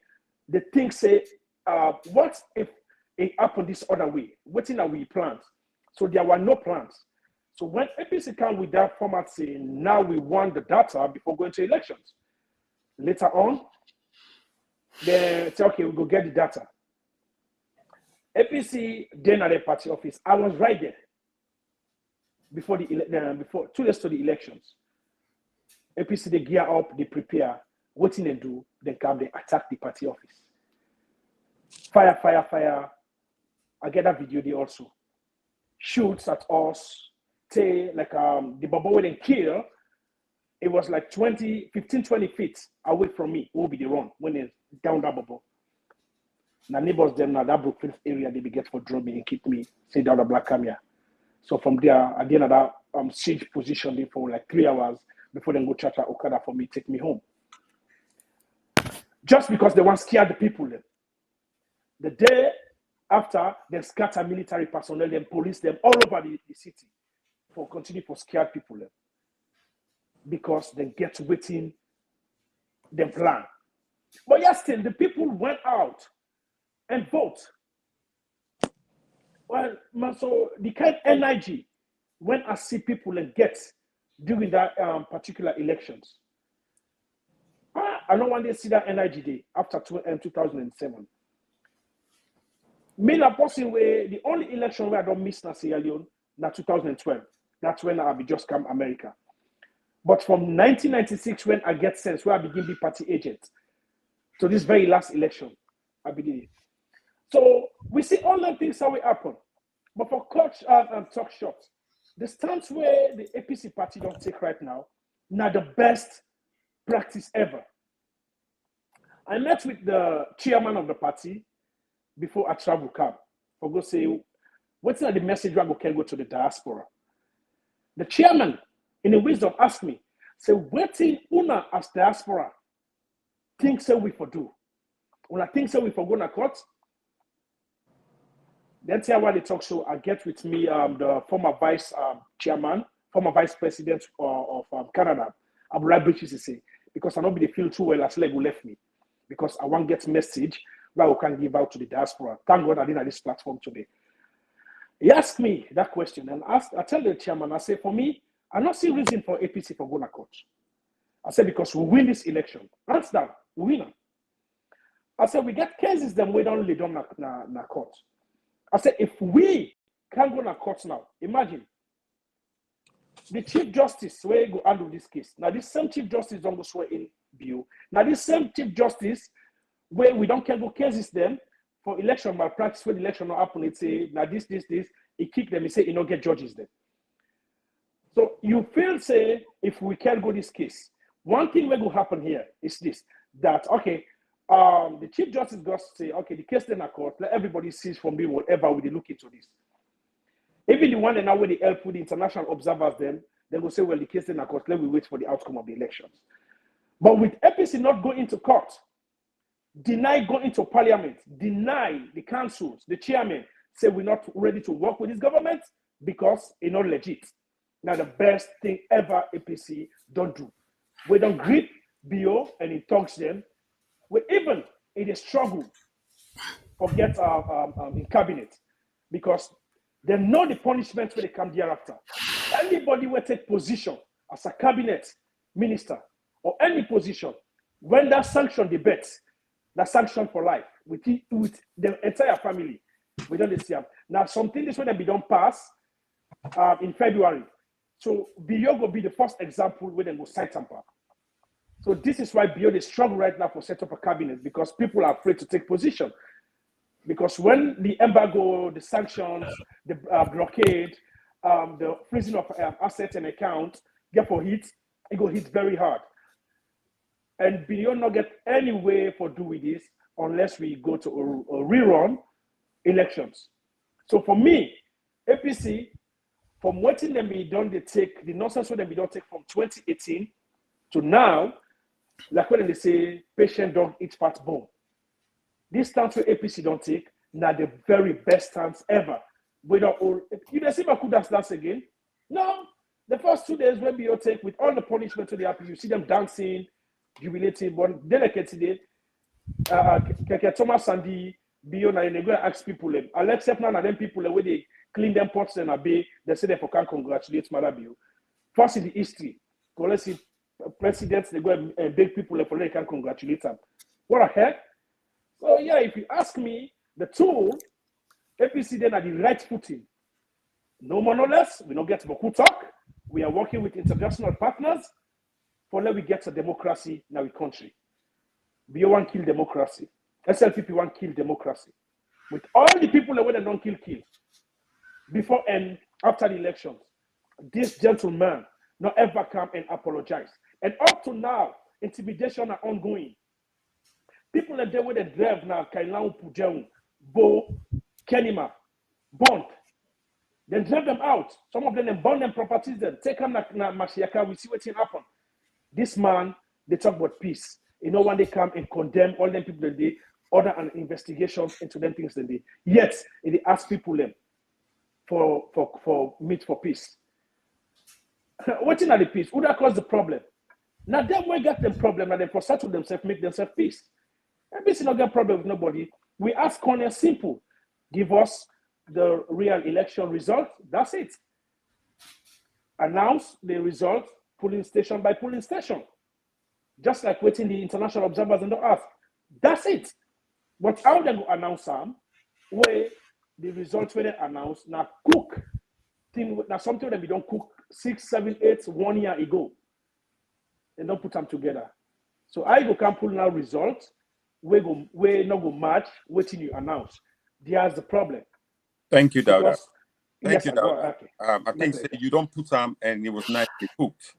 the thing say, what if it happened this other way? What in are we plans? So there were no plans. So when APC come with that format saying, now we want the data before going to elections. Later on, they say, okay, we'll go get the data. APC then at the party office, I was right there before 2 days to the elections. APC, they gear up, they prepare, what they do, then come, they attack the party office. Fire. I get that video there also. Shoots at us, like the bubble when they kill, it was like 15, 20 feet away from me. Will be the run when they down that bubble. Now neighbors them now that Brookfield area they be get for drop me and keep me say down the black camera. So from there, at the end of that siege position there for like 3 hours before they go charter Okada for me, take me home. Just because they want to scare the people then. The day after, they scatter military personnel, then police them all over the city for continue for scare people then. Because they get waiting the plan. But yes, still the people went out and vote. Well, so the kind of energy when I see people and get during that particular elections, I don't want to see that NIG day after 2007. Me na person where the only election where I don't miss na Sierra Leone na 2012. That's when I be just come America. But from 1996, when I get sense, where I begin the party agent, to this very last election, I begin it. So we see all the things how it happen. But for coach and talk short, the stance where the APC party don't take right now, not the best practice ever. I met with the chairman of the party before I travel come. For go say, what's the message I can go to the diaspora? The chairman, in the wisdom, asked me, say, what thing una as diaspora think so we for do? When I think so we for go na court, then tell why the talk show I get with me the former vice chairman, former vice president of Canada, Abdullah Bridges say, because I don't be feel too well as Lego left me. Because I want to get message that we can give out to the diaspora. Thank God I didn't have this platform today. He asked me that question and I tell the chairman, I say, for me, I don't see reason for APC for going to court. I said, because we win this election. Hands down, we win. I said, we get cases that we don't lay down na court. I said, if we can't go to court now, imagine the Chief Justice where go handle this case. Now, this same Chief Justice don't go swear in view. Now, this same Chief Justice where we don't go cases them for election malpractice, when the election not happen, it say, now this, he kick them, he say, he don't get judges them. So you feel, say, if we can't go this case, one thing that will happen here is this, that, okay, the Chief Justice goes to say, okay, the case then a court, let everybody cease from doing whatever we look into this. Even the one that now where they help with the international observers, then they will say, well, the case then a court, let me wait for the outcome of the elections. But with APC not going to court, deny going into parliament, deny the councils, the chairman, say we're not ready to work with this government because it's not legit. Now the best thing ever APC don't do. We don't greet BO and he talks them. We even in a struggle or get in cabinet because they know the punishment when they come thereafter. Anybody will take position as a cabinet minister or any position when that sanction debate, that sanction for life with the entire family. We don't see them. Now something this when they don't pass in February. So BO will be the first example where they go cite tamper. So this is why BO is struggle right now for set up a cabinet because people are afraid to take position. Because when the embargo, the sanctions, the blockade, the freezing of assets and accounts get for hit, it go hit very hard. And BO not get any way for do with this unless we go to a rerun elections. So for me, APC, from what them be done, they take the nonsense what them be done take from 2018 to now, like when they say patient dog eat fat bone. This stance where APC don't take, now the very best stance ever. Whether all you don't see Makuda's dance again. No, the first 2 days when BO take with all the punishment to the happy, you see them dancing, jubilating, but then I can see that Thomas Sandy, BO now they go ask people, I'll accept now them people where they clean them pots and obey, they say they can congratulate Mother BO. First in the history, so let's see presidents, they go and beg people for they can congratulate them. What a heck? So yeah, if you ask me, the tool, APC then at the right footing. No more, no less. We don't get Boku talk. We are working with international partners for let we get a democracy in our country. BO want kill democracy. SLPP want kill democracy. With all the people that don't kill. Before and after the elections, this gentleman not ever come and apologize. And up to now, intimidation are ongoing. People that they with the drive now, Kailau Pujeung, Bo, Kenima, Bond. Then drive them out. Some of them burn them properties, then take them na Mashiaka, we see what's happen. This man, they talk about peace. You know when they come and condemn all them people that they order an investigation into them things that they yet they ask people them for meet for peace. What's in the peace? Who that cause the problem? Now them will get them problem, now they for settle themselves, make themselves peace. APC not get problem with nobody. We ask Cornell simple. Give us the real election result. That's it. Announce the result polling station by polling station. just like waiting the international observers and the earth. That's it. But how they go announce them, where the results when they announce, now cook thing, now something that we don't cook 6, 7, 8, 1 year ago, and don't put them together. So I go can pull now results, we not go match waiting you announce. There's the problem. Thank you, Dauda. Because, Thank yes, you, sir, go Dauda. ahead. I think you don't put them and it was nicely cooked.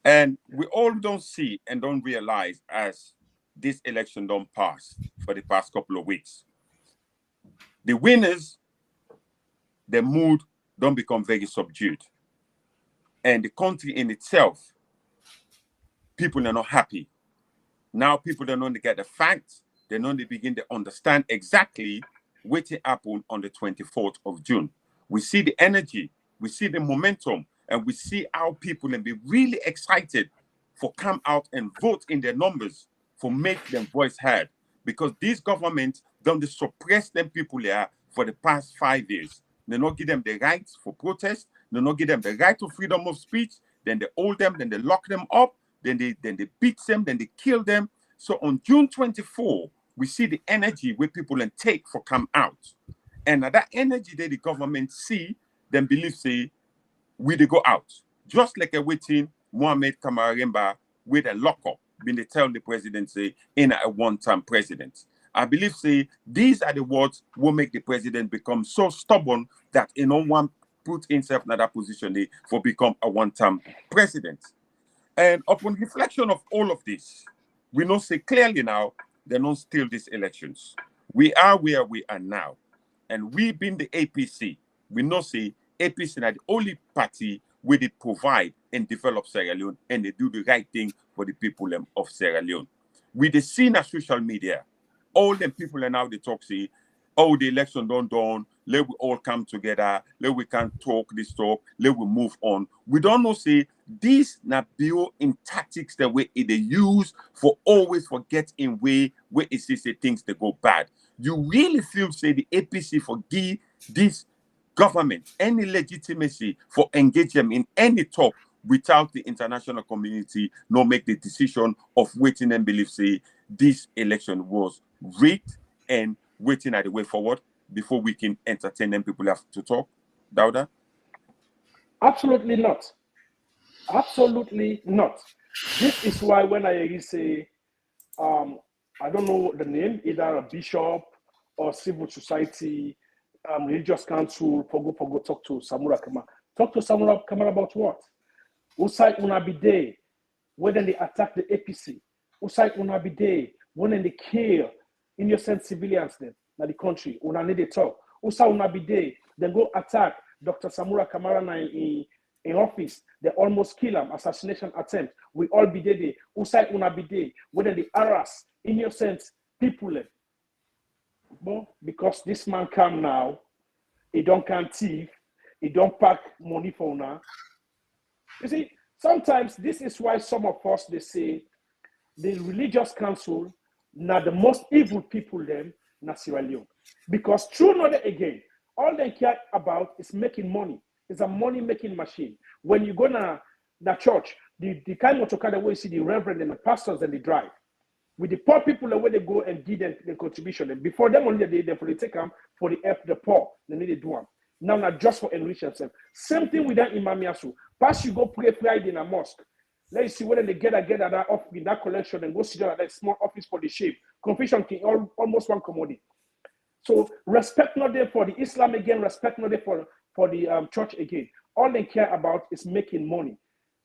And we all don't see and don't realize as this election don't pass for the past couple of weeks. The winners, their mood don't become very subdued. And the country in itself, people are not happy. Now people don't only get the facts, they only begin to understand exactly what happened on the 24th of June. We see the energy, we see the momentum, and we see how people can be really excited for come out and vote in their numbers for make them voice heard. Because these governments don't suppress them people there for the past 5 years. They not give them the rights for protest, they not give them the right to freedom of speech, then they hold them, then they lock them up, then they beat them, then they kill them. So on June 24, we see the energy where people can take for come out. And that energy that the government see, then believe say, we they go out. Just like a waiting Mohamed Kamaremba with a lockup, when they tell the president say, in a one-term president. I believe say, these are the words will make the president become so stubborn that no one put himself in that position for become a one-term president. And upon reflection of all of this, we know say clearly now, they don't steal these elections. We are where we are now. And we being the APC, we know say APC are the only party where they provide and develop Sierra Leone and they do the right thing for the people of Sierra Leone. We they see on social media, all them people are now they talk say, oh, the election don't done, let we all come together, let we can talk this talk, let we move on. We don't know say these na build in tactics the way they use for always forget in way where it says things that go bad. You really feel say the APC for give this government any legitimacy for engage them in any talk without the international community not make the decision of waiting and believe say this election was rigged and waiting at the way forward before we can entertain them people have to talk? Dauda? Absolutely not. Absolutely not. This is why when I say, I don't know the name, either a bishop or civil society, religious council, for go talk to Samura Kamara. Talk to Samura Kamara about what? Usai Unabide, when they attack the APC. Usai Unabide, when they kill innocent civilians then, in the country. Una need to talk. Usai Unabide, then go attack Dr. Samura Kamara in office. They almost kill him, assassination attempt. We all be there. Usai Unabide, when they harass innocent people. But because this man come now, he don't can thief, he don't pack money for now. You see, sometimes this is why some of us they say the religious council now the most evil people them na Sierra Leone. Because true not again, all they care about is making money. It's a money making machine. When you go to the church, the kind of motorcar where you see the reverend and the pastors and the drive. With the poor people, the way they go and give them the contribution. And before them only they take them for the help the poor. They need to do them. Now not just for enrich themselves. Same thing with that Imam Yasu. Pass you go pray Friday in a mosque. Let's see whether they get that off in that collection and go sit down at that small office for the shape. Confession king almost one commodity. So respect not there for the Islam again, respect not there for the church again. All they care about is making money.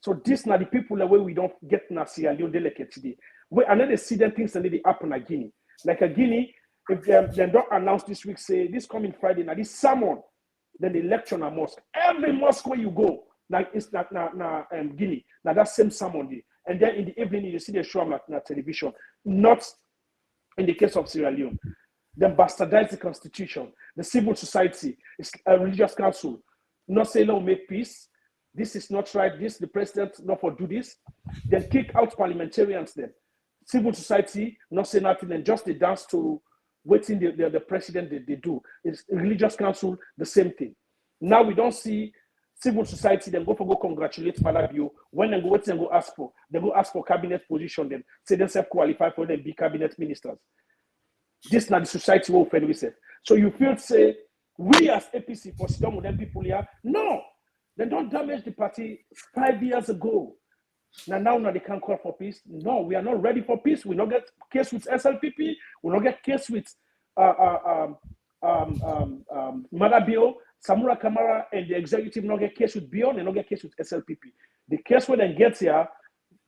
So this now the people the way we don't get na Sierra Leone delicate today. We another see them things that they happen at Guinea. Like a Guinea, if they don't announce this week, say this coming Friday, now this sermon, then they lecture in a mosque. Every mosque where you go, like it's not Guinea, now that same sermon day. And then in the evening, you see the show on television. Not in the case of Sierra Leone. Then bastardize the constitution, the civil society, a religious council, not say no, make peace. This is not right. This the president not for do this. Then kick out parliamentarians. Then civil society not say nothing and just they dance to waiting the president they do. It's religious council the same thing. Now we don't see civil society, then go congratulate Father Bio. When they go, what they go ask for? They go ask for cabinet position, then say themselves qualify for them be cabinet ministers. This is not the society we offend we say. So you feel say we as APC for some of them people here? No, they don't damage the party 5 years ago. Now they can't call for peace. No, we are not ready for peace. We not get case with SLPP. We not get case with Madabio, Samura Kamara, and the executive not get case with Bion and not get case with SLPP. The case when they get here,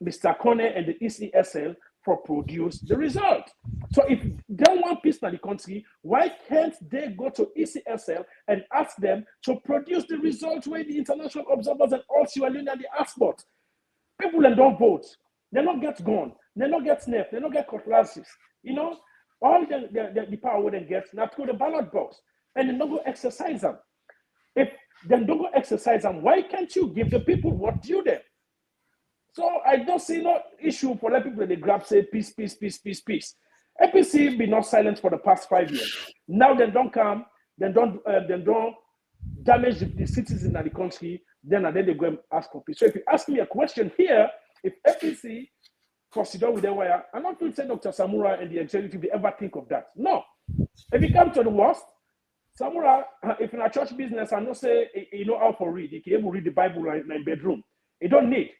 Mr. Kone and the ECSL for produce the result. So if they want peace in the country, why can't they go to ECSL and ask them to produce the result where the international observers and all Sierra Leone and the asport? People then don't vote. They don't get gone. They don't get snapped. They don't get cutlasses. You know, all the power where they get now through the ballot box, and they don't go exercise them. If they don't go exercise them, why can't you give the people what due them? So I don't see no issue for let people they grab say peace, peace, peace, peace, peace. APC be not silent for the past 5 years. Now they don't come, they don't damage the citizens of the country. Then they go and ask for peace. So if you ask me a question here, if APC consider with their wire, I'm not going to say Dr. Samura and the executive they ever think of that. No. If you come to the worst, Samura, if in a church business, I know say you know how to read. You can able read the Bible in my bedroom. You don't need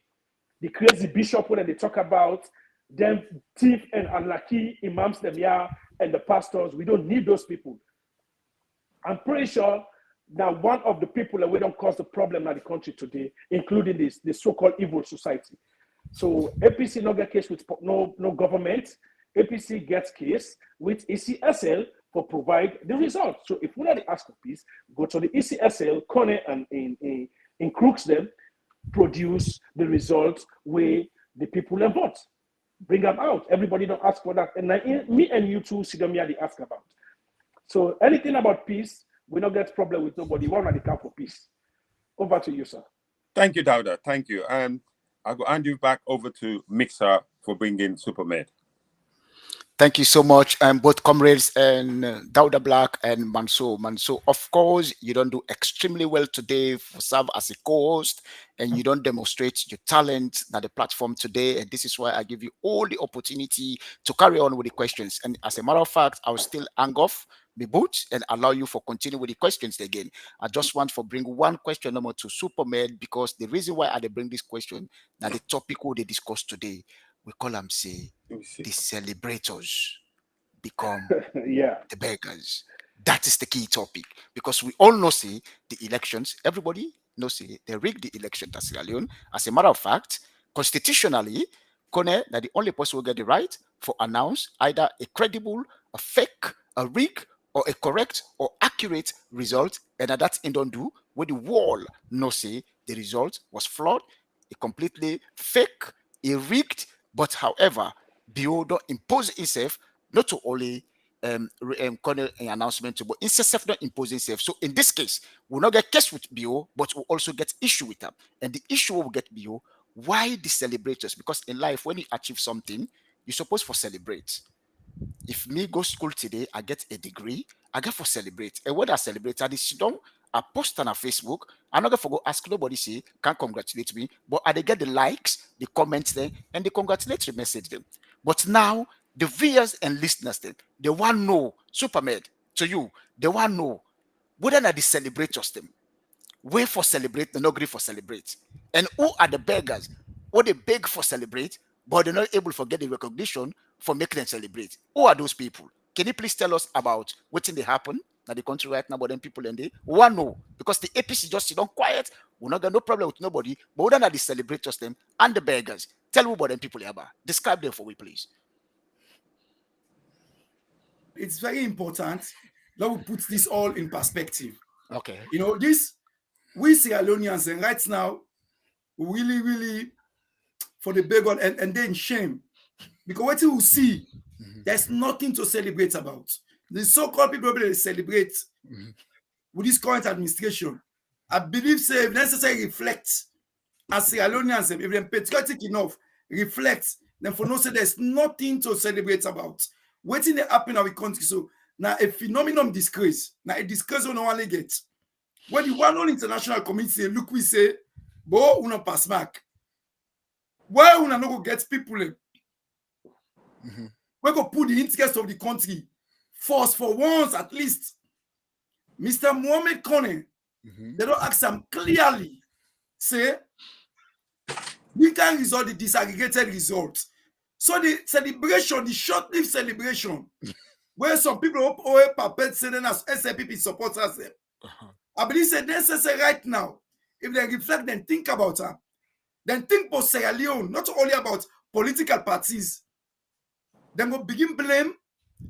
the crazy bishop when they talk about them thief and unlucky imams them here and the pastors. We don't need those people. I'm pretty sure that one of the people that we don't cause the problem in the country today, including the so-called evil society. So APC no get case with no government. APC gets case with ECSL for provide the result. So if we not ask for peace, go to the ECSL, Kone and in crooks them, produce the results where the people have vote. Bring them out. Everybody don't ask for that. And me and you two sit down here they ask about. So anything about peace, we don't get problem with nobody. One at the camp for peace. Over to you, sir. Thank you, Dauda. Thank you. I'll go hand you back over to Mixer for bringing Supermed. Thank you so much, both comrades and Dauda Black and Manso. Manso, of course, you don't do extremely well today for serve as a co-host, and you don't demonstrate your talent at the platform today. And this is why I give you all the opportunity to carry on with the questions. And as a matter of fact, I will still hang off the boot and allow you for continue with the questions again. I just want to bring one question number to Supermed because the reason why I bring this question now the topic who they discuss today. We call them say the celebrators become the beggars. That is the key topic because we all know say the elections, everybody knows say they rigged the election at Sierra Leone. As a matter of fact, constitutionally, Kone that the only person who get the right for announce either a credible, a fake, a rig, or a correct or accurate result, and that's in don't do where the wall no say the result was flawed, a completely fake, a rigged. But however, BO don't impose itself not to only an announcement, but itself not imposing itself. So in this case, we'll not get case with BO, but we'll also get issue with them. And the issue will get BO. Why the celebrators? Because in life, when you achieve something, you're supposed to celebrate. If me go school today, I get a degree, I get for celebrate. And when I celebrate, I sit down, I post on Facebook. I'm not going to go ask nobody say, can't congratulate me, but I they get the likes, the comments there, and the congratulatory message them. But now, the viewers and listeners then, they want to know, Supermed, to you, they want to know, whether not the celebrators them, wait for celebrate, they not agree for celebrate. And who are the beggars? What they beg for celebrate, but they're not able to get the recognition for making them celebrate. Who are those people? Can you please tell us about what's in the happen in the country right now, but then people in there? One no, because the APC just sit down quiet, we're not got no problem with nobody, but we don't have the celebrators them and the beggars. Tell me about them people here. Describe them for me, please. It's very important that we put this all in perspective. Okay. You know, this, we Sierra Leoneans, and right now, really, for the beggar and then shame. Because what you will see, there's nothing to celebrate about. The so-called people that celebrate with this current administration, I believe, say, if necessary, reflect as Sierra Leoneans, if they're patriotic enough, reflect, then for no say there's nothing to celebrate about. Waiting to happen in our country. So now a phenomenon disgrace. Now a disgrace on only get. when the one international community say, look, we say, bo, we not pass mark. Why we not go get people? We go put the interest of the country first for once at least. Mr. Mohamed Kone, they don't ask them clearly, say, we can result the disaggregated results. So the celebration, the short-lived celebration, where some people are participating as SLPP supporters, I believe it's necessary right now. If they reflect and think about her, then think for Sierra Leone, not only about political parties. Then go begin blame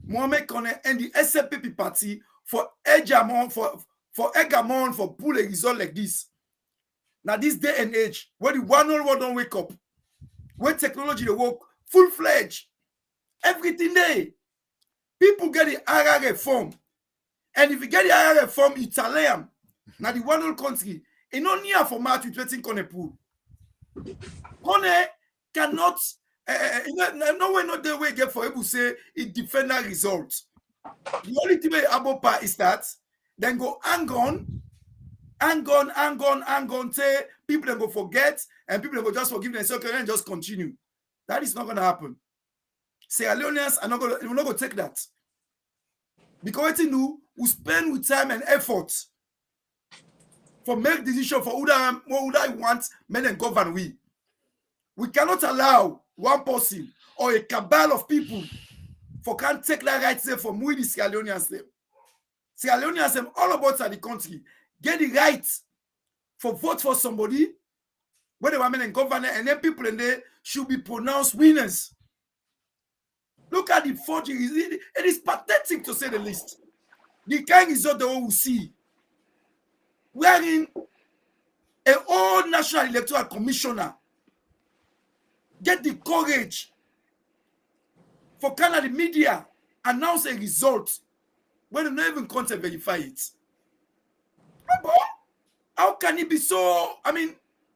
Mohamed Kone and the SLPP party for hegemon, for pull a result like this. Now, this day and age, where the one world don't wake up, where technology they work full-fledged, everything there, people get the IRA reform. And if you get the IRA reform, it's Italian. Now, the one whole country, it's not near for March with waiting Kone pool. Kone cannot, no way, not the way get for able to say it defend that result. The only thing we about is that then go hang on, say people then go forget and people then go just forgive and say okay and just continue. That is not going to happen. Sierra Leoneans are not going to take that. Because we spend with time and effort for make decision for who I want men and govern we. We cannot allow one person or a cabal of people for can't take that right say from we the Sierra Leoneans them. Sierra Leoneans them all about the country get the right for vote for somebody where the women and governor and then people in there should be pronounced winners. Look at the forgery. It is pathetic to say the least. The kind result that we will see. Wherein an old National Electoral Commissioner get the courage for kind of the media announce a result when they don't even come to verify it. How can it be so,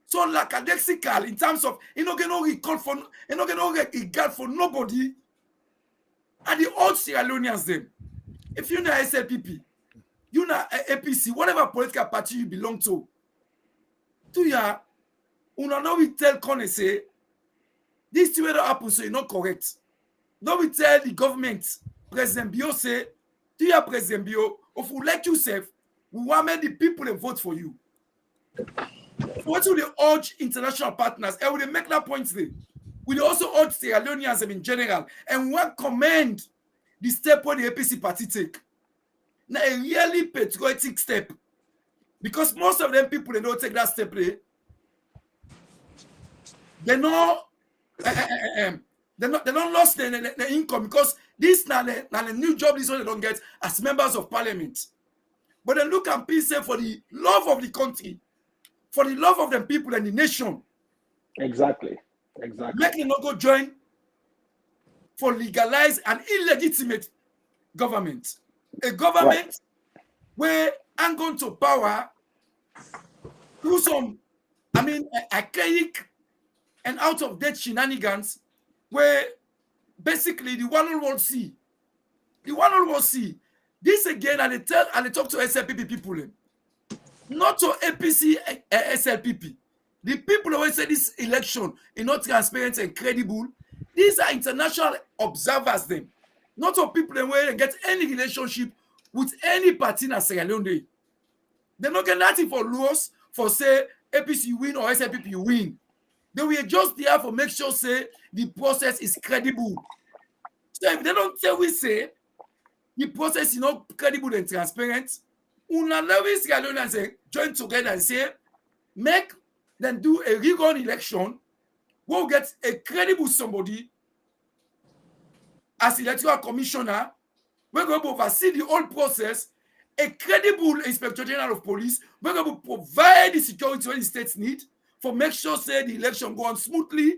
so lackadaisical in terms of no regard for nobody and the old Sierra Leoneans them. If you're not SLPP, you're not APC, whatever political party you belong to ya, we tell Kone say, this thing that happen so it's not correct. Now we tell the government, President Bio say, to ya President Bio, if you like yourself, we want the people to vote for you. So what will they urge international partners? And we make that point today. We also urge Sierra Leoneans in general, and we want commend the step where the APC party take. Now a really patriotic step, because most of them people they don't take that step. They know they don't lost the income because this now the new job this one they don't get as members of parliament. But then look and please say for the love of the country, for the love of the people and the nation. Exactly. Make them not go join for legalize an illegitimate government. A government where I'm going to power through some, archaic and out of date shenanigans where basically the one will see. This again, and they talk to SLPP people, not to APC SLPP. The people always say this election is not transparent and credible. These are international observers, them. Not to people where they get any relationship with any party in Sierra Leone. They're not getting nothing for laws for say APC win or SLPP win. They will just there for make sure say the process is credible. So if they don't say we say the process is not credible and transparent, we Sierra Leoneans say join together and say make them do a rerun election. We'll get a credible somebody as electoral commissioner. We're going to oversee the whole process. A credible inspector general of police. We're going to provide the security when the states need for make sure say the election go on smoothly.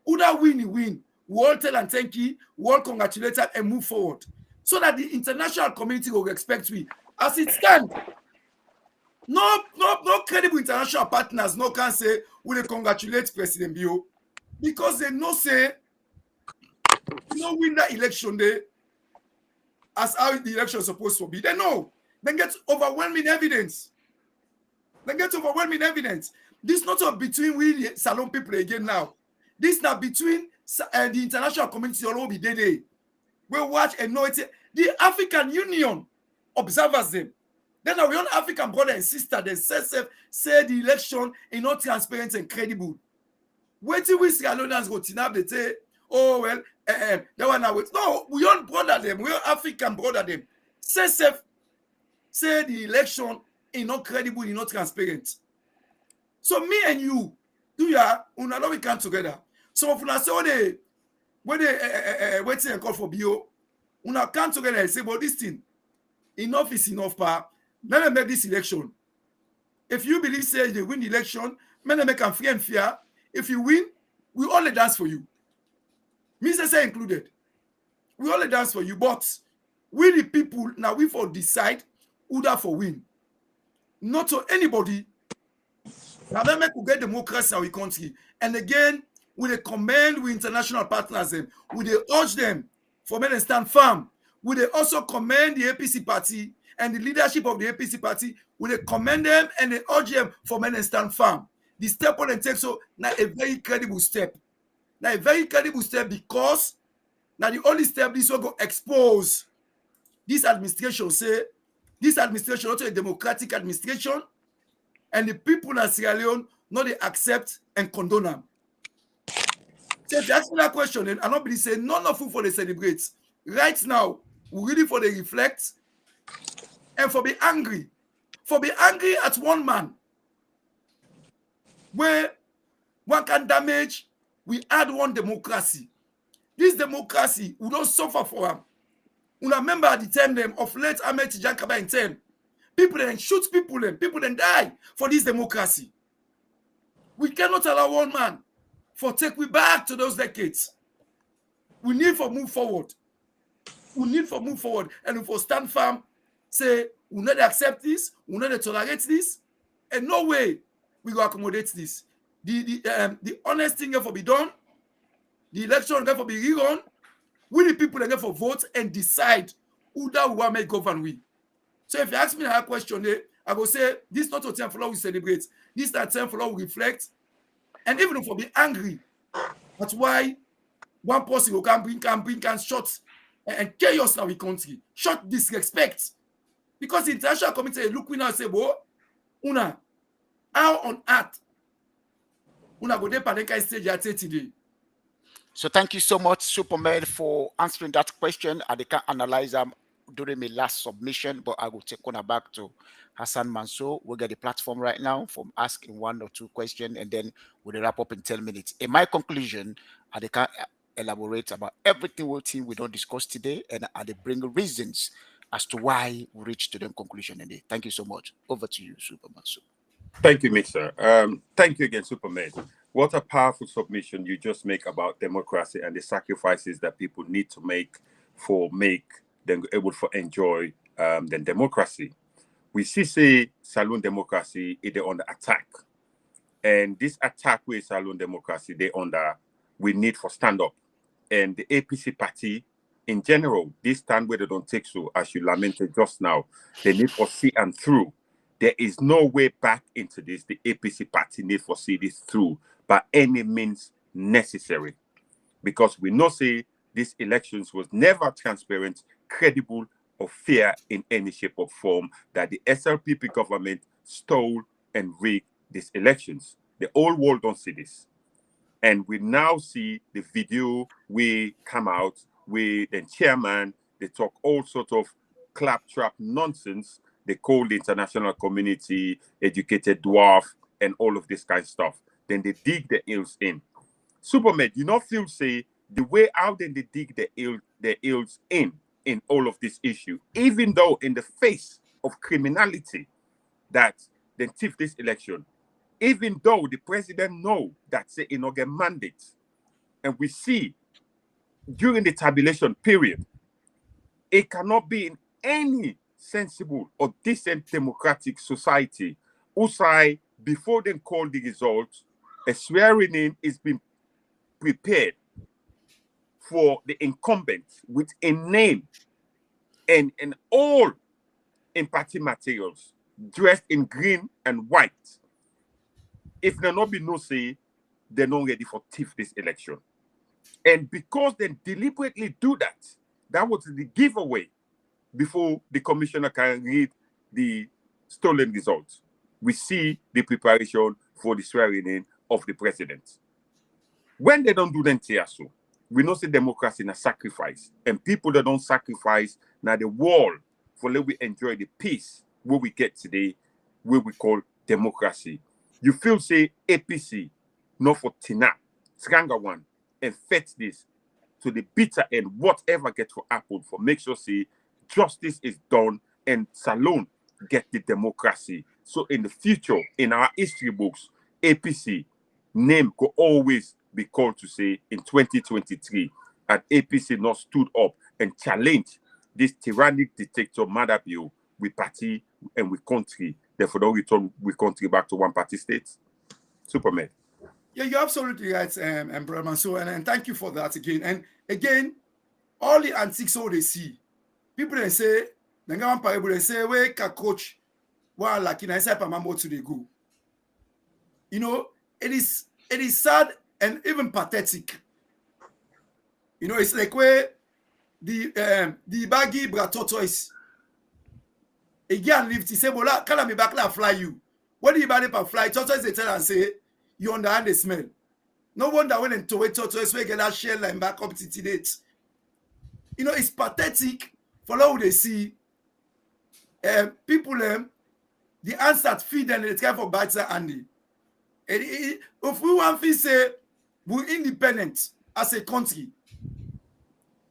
Who that win, he win. We all tell and thank you. We all congratulate her and move forward. So that the international community will expect we. As it stands, no credible international partners no can say we will congratulate President Bio because they no say no win that election day as how the election is supposed to be. They know. They get overwhelming evidence. They get overwhelming evidence. This not all between we Salon people again now. This now between the international community all over the day. We watch and know it. The African Union observers them. Then our own African brother and sister, they say the election is not transparent and credible. Wait till we see Alonians go tinab, they say, oh well, that one now. No, we all brother them, we all African brother them. Say the election is not credible, is not transparent. So me and you, una know we come together. So if una say when they waiting and call for BO, una come together and say, well, this thing, enough is enough, pa. Let me make this election. If you believe say they win the election, let me make them free and fair. If you win, we only dance for you. Me say included. We only dance for you, but we the people now we for decide who that for win. Not to anybody. Now let me get democracy in our country. And again, we they commend with international partners them. We they urge them for men and stand firm. We they also commend the APC party and the leadership of the APC party. We they commend them and they urge them for men and stand firm. The step on and take so now a very credible step. Now a very credible step because now the only step this will go expose this administration. Say this administration also a democratic administration, and the people in Sierra Leone not they accept and condone them. So if you ask me that question, and I not believe say none of you for the celebrate. Right now, we ready for the reflect and for be angry. For be angry at one man where one can damage, we add one democracy. This democracy, we don't suffer for him. We remember at the time them of late Ahmed Tijan Kaba in time. People then shoot people then die for this democracy. We cannot allow one man for take we back to those decades. We need for move forward. We need for move forward. And if we stand firm, say, we not accept this, we not tolerate this, and no way we go accommodate this. The honest thing for be done, the election for be rerun, we the people are for vote and decide who that we want to make govern we. So if you ask me that question, I will say this not a time for law we celebrate. This is a time for law we reflect. And even if we be angry, that's why one person can bring shots and chaos now in country. Shot disrespect. Because the international community look we now say, "Bo, una, how on earth una go dey panenka stage at today?" So thank you so much, Superman, for answering that question. I can analyze them during my last submission, but I will take on back to Hassan Mansour. We'll get the platform right now from asking 1 or 2 questions, and then we'll wrap up in 10 minutes. In my conclusion, I can elaborate about everything we don't discuss today, and I bring reasons as to why we reached to the conclusion today. Thank you so much. Over to you, Superman. Thank you, Mixer. Thank you again, Superman. What a powerful submission you just make about democracy and the sacrifices that people need to make them able to enjoy the democracy. We see say saloon democracy is under attack. And this attack with saloon democracy, we need for stand up. And the APC party in general, this stand where they don't take so, as you lamented just now, they need for see and through. There is no way back into this. The APC party need for see this through by any means necessary. Because we know say these elections was never transparent, credible, or fair in any shape or form, that the SLPP government stole and rigged these elections. The whole world don't see this. And we now see the video we come out with the chairman, they talk all sort of claptrap nonsense. They call the international community educated dwarf and all of this kind of stuff. Then they dig the ills in. Superman, you not feel say the way out then they dig the ills in all of this issue, even though in the face of criminality that then thief this election, even though the president know that say in get mandate, and we see during the tabulation period, it cannot be in any sensible or decent democratic society who say before they call the results, a swearing in is being prepared for the incumbent with a name and all in party materials. dressed in green and white. If there not be no say, they're not ready for thief this election. And because they deliberately do that, that was the giveaway before the commissioner can read the stolen results. We see the preparation for the swearing in of the president. When they don't do them so, we know say democracy is a sacrifice. And people that don't sacrifice now the wall for let we enjoy the peace where we get today, where we call democracy. You feel say APC, not for Tina, Sranga one, and fetch this to the bitter end, whatever get for Apple, for make sure say justice is done and Salone get the democracy. So in the future, in our history books, APC name could always be called to say in 2023, and APC not stood up and challenged this tyrannic dictator Madabio with party and with country. Therefore, don't return with country back to one party states. Superman. Yeah, you're absolutely right, and Brother Mansour, and thank you for that again. And again, all the antiques all they see, people they say, they say, we can coach, well, like in inside Pamambo to the go. You know, it is sad and even pathetic. You know, it's like where the baggy bra tortoise. Again, lift, he say, "Bola, can me back now fly you?" When the body per fly, tortoise they tell and say, "You understand the smell." No wonder when they tow it tortoise, we get that shell line back up to date. You know, it's pathetic for how they see people the ants that feed them, they try for bites Andy. If we want to say we're independent as a country,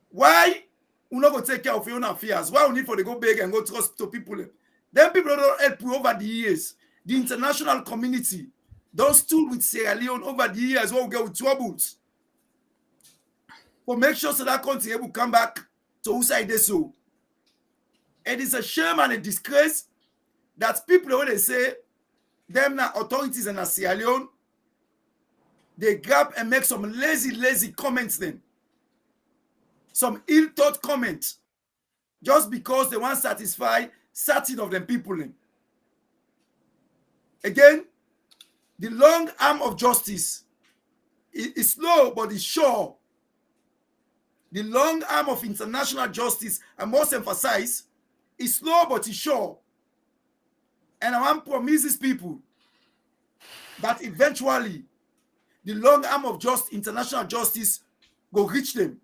why we not go take care of your own affairs? Why we need for to go beg and go trust to people? Then people don't help you over the years. The international community don't stood with Sierra Leone over the years where we get with troubles. For make sure so that country will come back to whose side they so. It is a shame and a disgrace that people when they say them now authorities in Sierra Leone, they grab and make some lazy comments then. Some ill-thought comments. Just because they want to satisfy certain of them people then. Again, the long arm of justice is slow but it's sure. The long arm of international justice, I must emphasize, is slow but it's sure. And I want to promise these people that eventually the long arm of international justice will reach them.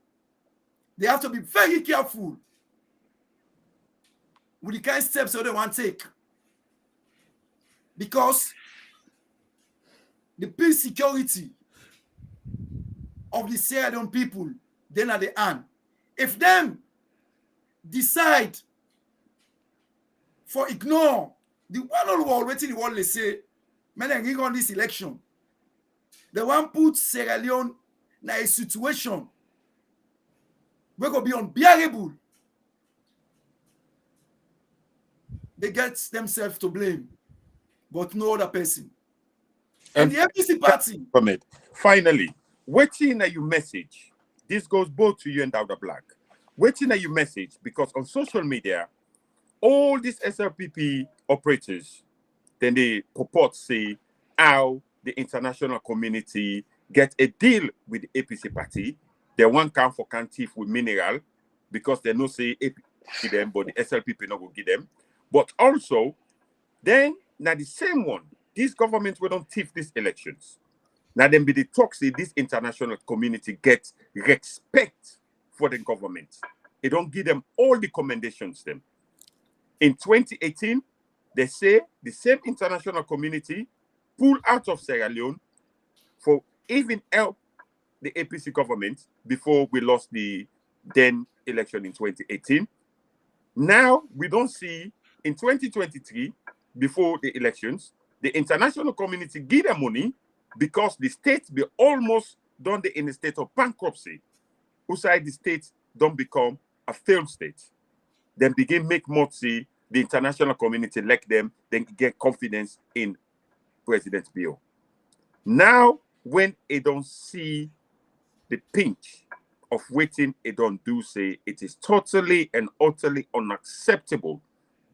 They have to be very careful with the kind of steps that they want to take. Because the peace security of the Sierra Leone people, then at the end. If them decide for ignore the one all world waiting the world they say, man, I on this election. They want put Sierra Leone in a situation where going to be unbearable. They get themselves to blame, but no other person. And the APC party. Finally, waiting that you message. This goes both to you and Dr. Black. Waiting that you message, because on social media, all these SLPP operators, then they purport say how the international community get a deal with the APC party. They want come for can thief with mineral because they no say APC them, but the SLPP not go give them. But also, then now the same one, these governments will don't thief these elections. Now then be the talk say this international community gets respect for the government. They don't give them all the commendations them. In 2018, they say the same international community pulled out of Sierra Leone for even help the APC government before we lost the then election in 2018. Now we don't see in 2023, before the elections, the international community give them money because the states be almost done in a state of bankruptcy. Outside the states don't become a failed state. Then begin make more see the international community elect them, then get confidence in President Bio. Now, when they don't see the pinch of waiting, they don't do say it is totally and utterly unacceptable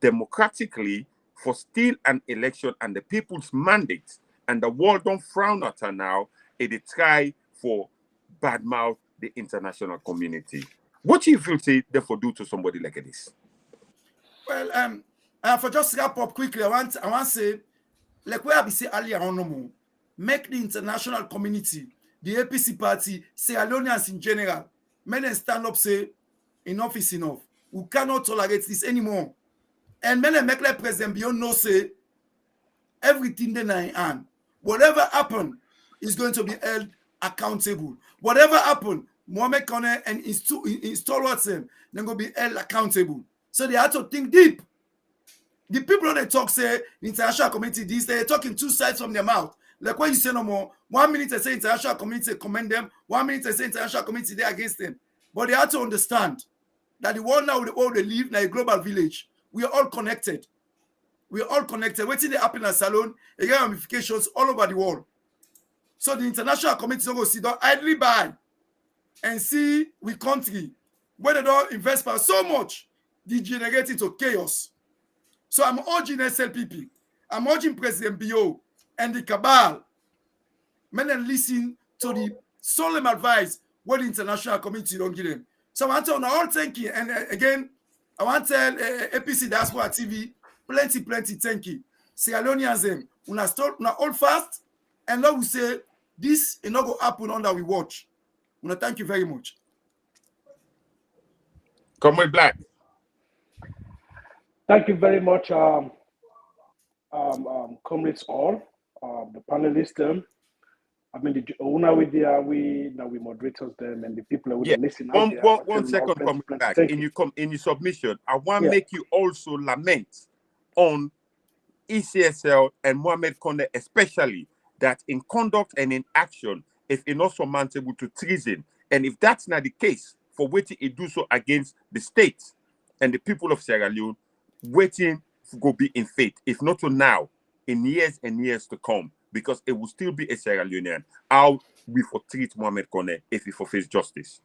democratically for still an election and the people's mandate, and the world don't frown at her now, it try for badmouth the international community. What do you feel say therefore do to somebody like this? Well, for just wrap up quickly, I want to say, like where I say earlier on, make the international community, the APC party, Sierra Leoneans in general, men and stand up, say, enough is enough. We cannot tolerate this anymore. And men and make like President Beyond no say, everything they in hand. Whatever happened is going to be held accountable. Whatever happened, Mohamed Kone and his stalwarts them, they're going to be held accountable. So they have to think deep. The people they talk say the international community this, they're talking two sides from their mouth. Like when you say no more, 1 minute they say international community commend them, 1 minute they say international community they against them. But they have to understand that the world now, the world they live in a global village. We are all connected. We are all connected. Waiting they happen in Salon, they get ramifications all over the world. So the international community don't go sit down idly by and see we country where they don't invest for so much, degenerate into chaos. So I'm urging SLPP, I'm urging President Bio and the cabal, men and listen to the solemn advice what the international community don't give them. So I want to all thank you. And again, I want to tell APC Diaspora TV, plenty thank you. Sierra Leoneans, una all fast, and now we say this is not going to happen under we watch. Una thank you very much. Comrade Black. Thank you very much, comrades all, the panelists. I mean, the owner with we moderators them and the people who listen. One second, Comrade Black. In your submission, I want to make you also lament on ECSL and Mohamed Kone, especially that in conduct and in action, if it's not surmountable to treason, and if that's not the case, for waiting it do so against the state and the people of Sierra Leone, waiting to go be in faith, if not to now, in years and years to come, because it will still be a Sierra Leonean. How we for treat Mohamed Kone if he face justice?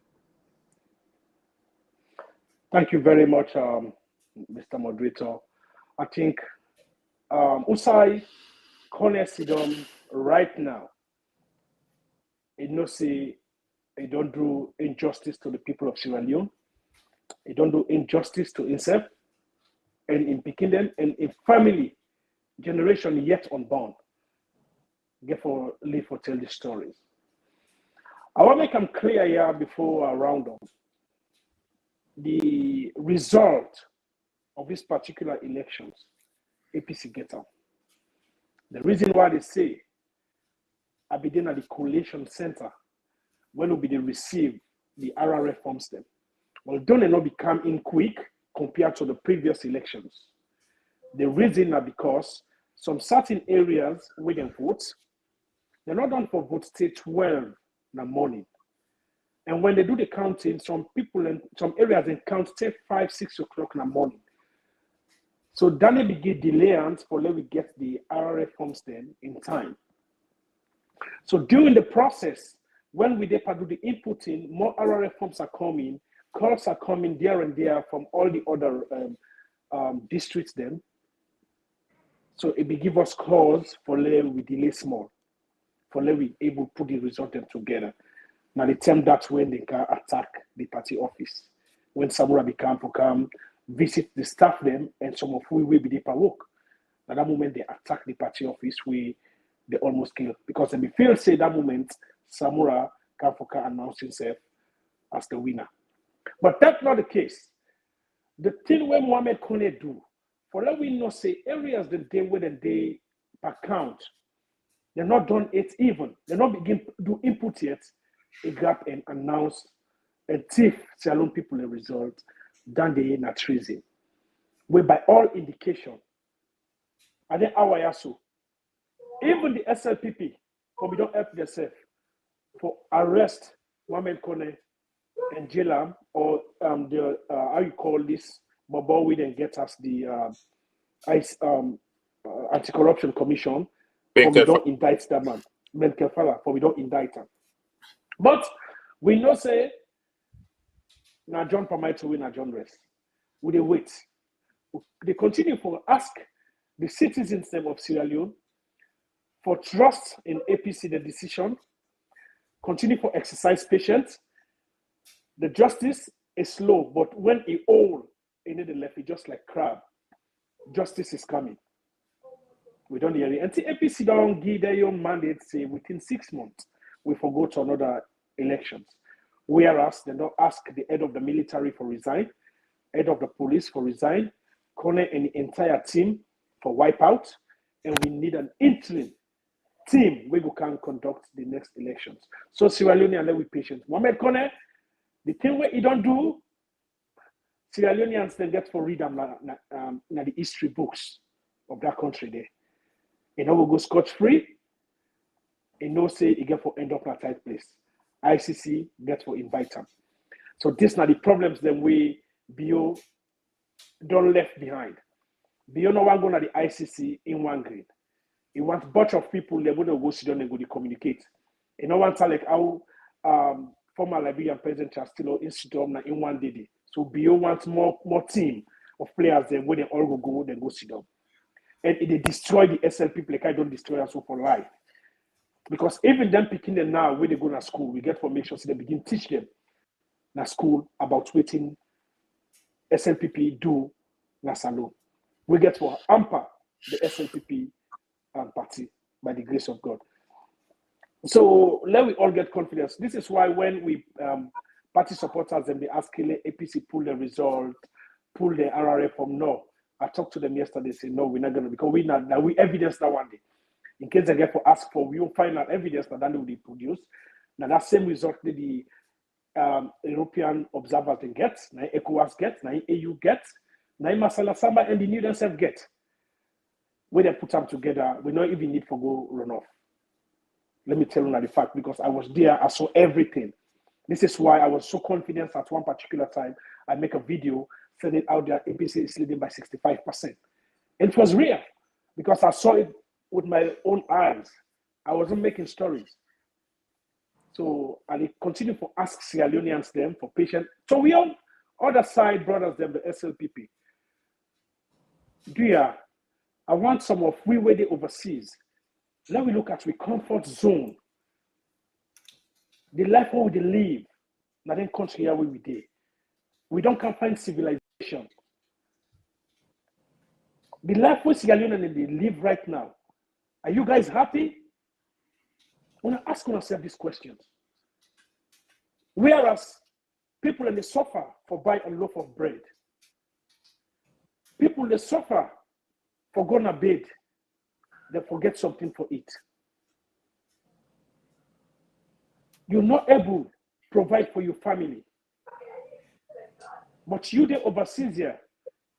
Thank you very much, Mr. Moderator. I think Usai Kone Sidon right now, it no say it don't do injustice to the people of Sierra Leone. It don't do injustice to himself and in picking them and in family generation yet unborn. Get for live for tell the stories. I want to make them clear here before I round up. The result of this particular elections, APC get up. The reason why they say I begin at the collation center when will be they receive the RRF forms them. Well, don't they not become in quick compared to the previous elections? The reason are because some certain areas where they vote, they're not done for vote till 12 in the morning. And when they do the counting, some people in some areas they count till 5, 6 o'clock in the morning. So then they begin delaying for let we get the RRF forms then in time. So during the process, when we do the inputting, more RRF forms are coming, calls are coming there and there from all the other districts then. So it will give us calls for let we delay small, for let we able to put the result them together. Now the time that's when they can attack the party office. When Samura become to come visit the staff them and some of who will be there for work. At that moment they attack the party office, they almost kill. Because they feel say that moment Samura Kanfoka announced himself as the winner. But that's not the case. The thing where Mohamed Kone do, for that we know say areas the day where they per count, they're not done it even. They're not begin do input yet. A gap and announce a thief Sierra people a result than they in a treason. Where by all indication, and then our so even the SLPP, for we don't help themselves for arrest Mohamed Kone and jail or the how you call this, but we then get us the anti-corruption commission, for we don't indict that man. For we don't indict him. But we know say now John permit to win a John rest. We they wait. They continue for ask the citizens of Sierra Leone, for trust in APC, the decision, continue for exercise patience. The justice is slow, but when it all in the left, it just like crab. Justice is coming. We don't hear it. Until APC don't give their own mandate, say within 6 months, we forgo to another elections. Whereas they don't ask the head of the military for resign, head of the police for resign, Kone and the entire team for wipeout, and we need an interim team where we can conduct the next elections. So Sierra Leoneans, let we patient. Mohamed Kone, the thing where he don't do, Sierra Leoneans then get for read them the history books of that country there. You know, we go scotch-free. You know, say he get for end up in a tight place. ICC get for invite them. So this now the problems that we BO don't left behind. BO no one going to the ICC in one grade. He wants a bunch of people they're going to go sit down and go to communicate. You know, one like how former Liberian President Castillo institute in one day. So BO wants more team of players than when they all go then go sit down. And they destroy the SL people like I don't destroy us for life. Because even them picking them now when they go to school, we get formation so they begin teach them na school about waiting SLPP do na salon. We get for hamper the SLPP party by the grace of God. So let we all get confidence. This is why when we party supporters and they ask APC pull the result, pull the RRF from no. I talked to them yesterday, say no, we're not gonna because we evidence that one day. In case they get for ask for, we will find out evidence that will be produced. Now that same result the European observers they get, now ECOWAS get, now AU get, now Masala Samba and the new themselves get. When they put them together, we don't even need for go run off. Let me tell you now the fact because I was there, I saw everything. This is why I was so confident at one particular time. I make a video, send it out there, APC is leading by 65%. And it was real because I saw it with my own eyes. I wasn't making stories. So I continue to ask Sierra Leoneans them for patience. So we on other side, brothers, them, the SLPP. Dear, I want some of we where they overseas. Let me look at the comfort zone. The life where we live, not in country where we did. We don't come find civilization. The life where Sierra Leoneans they live right now. Are you guys happy? I want to ask yourself these questions. Whereas people they suffer for buying a loaf of bread. People they suffer for going to bed. They forget something for it. You're not able to provide for your family. But you the overseas here,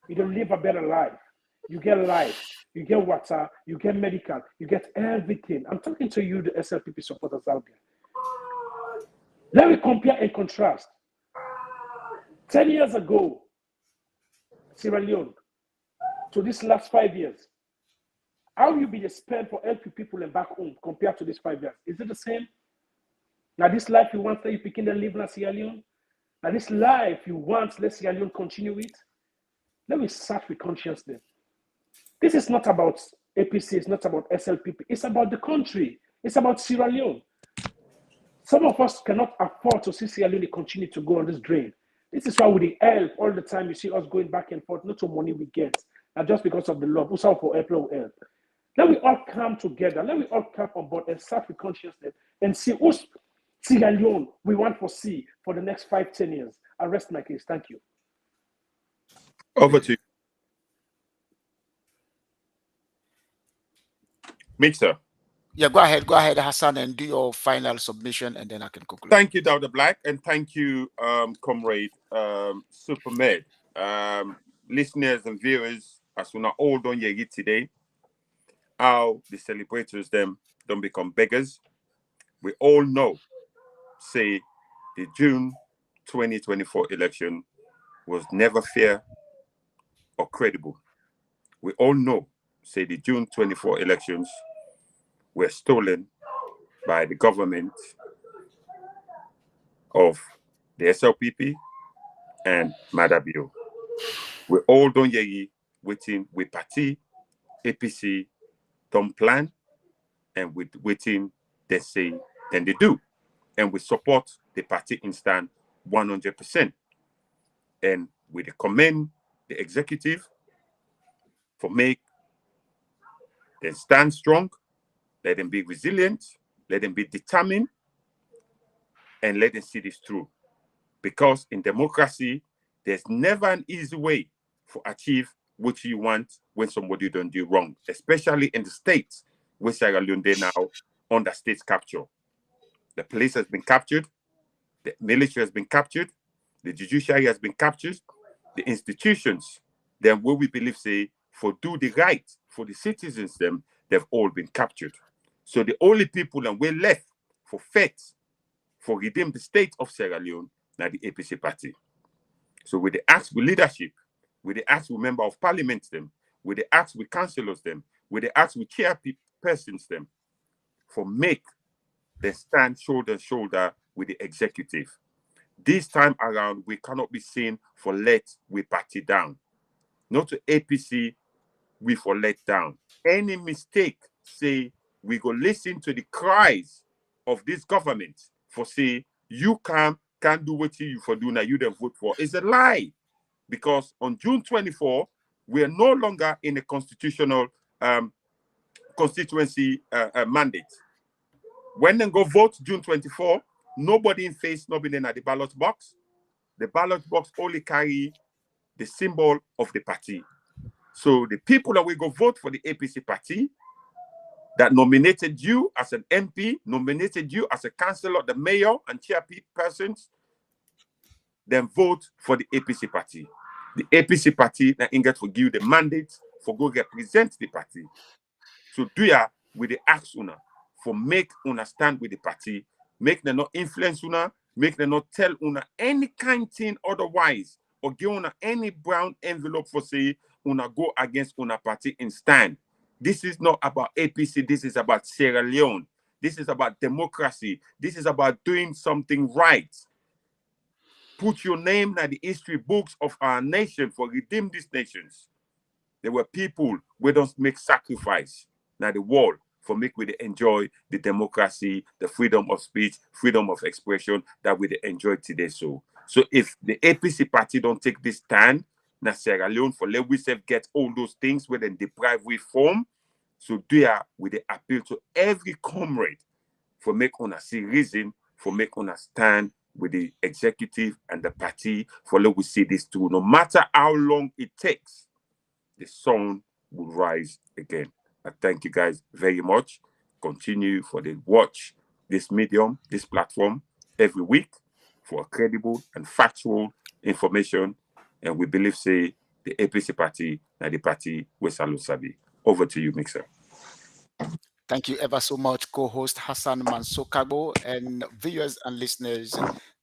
you don't live a better life. You get life, you get water, you get medical, you get everything. I'm talking to you, the SLPP supporters out there. Let me compare and contrast. 10 years ago, Sierra Leone, to this last 5 years, how you be spent for helping people and back home compared to this 5 years? Is it the same? Now this life you want that you begin to live in Sierra Leone? Now this life you want, let Sierra Leone continue it? Let me start with conscience then. This is not about APC, it's not about SLPP, it's about the country. It's about Sierra Leone. Some of us cannot afford to see Sierra Leone continue to go on this drain. This is why we help all the time. You see us going back and forth, not so money we get, not just because of the love. We for April help. Let we all come together. Let we all come on board and start with consciousness and see who's Sierra Leone we want to see for the next 5-10 years. I rest my case. Thank you. Over to you. Mixer. Yeah, go ahead, Hassan, and do your final submission, and then I can conclude. Thank you, Dr. Black, and thank you, Comrade Supermed. Listeners and viewers, as we are all done here today, how the celebrators them don't become beggars. We all know, say, the June 2024 election was never fair or credible. We all know, say, the June 24 elections were stolen by the government of the SLPP and Madabio. We all don't yegi waiting with party APC don't plan, and with waiting they say, then they do. And we support the party in stand 100%. And we commend the executive for make them stand strong, let them be resilient, let them be determined, and let them see this through. Because in democracy, there's never an easy way for achieve what you want when somebody don't do wrong, especially in the states where Sierra Leone they now under state capture. The police has been captured, the military has been captured, the judiciary has been captured, the institutions, then what we believe say for do the right for the citizens, them they've all been captured. So the only people that we're left for fight for redeem the state of Sierra Leone now the APC party. So with the acts with leadership, with the acts with member of parliament them, with the acts with councillors them, with the acts with chairpersons them, for make them stand shoulder to shoulder with the executive. This time around, we cannot be seen for let we party down. Not to APC, we for let down. Any mistake, say, we go listen to the cries of this government for say, you can't do what you for do now, you don't vote for. It's a lie. Because on June 24, we are no longer in a constitutional constituency mandate. When they go vote June 24, nobody in face, nobody in the ballot box. The ballot box only carry the symbol of the party. So the people that will go vote for the APC party that nominated you as an MP, nominated you as a councillor, the mayor and chairpersons, then vote for the APC party. The APC party that get for give the mandate for go represent the party. So do ya with the ask una for make una stand with the party, make them not influence una, make them not tell una any kind thing otherwise, or give una any brown envelope for say una go against una party and stand. This is not about APC, this is about Sierra Leone. This is about democracy. This is about doing something right. Put your name in the history books of our nation for redeem these nations. There were people who don't make sacrifice now the world for make we enjoy the democracy, the freedom of speech, freedom of expression that we enjoy today. So if the APC party don't take this stand, now Sierra Leone for let we get all those things where then deprive we from. So there with the appeal to every comrade for make una see reason, for make una stand with the executive and the party for let we see this too. No matter how long it takes, the sun will rise again. I thank you guys very much. Continue for the watch this medium, this platform every week for credible and factual information. And we believe say the APC party and the party Wesalo Sabi. Over to you, Mixer. Thank you ever so much, co-host Hassan Mansokabo, and viewers and listeners.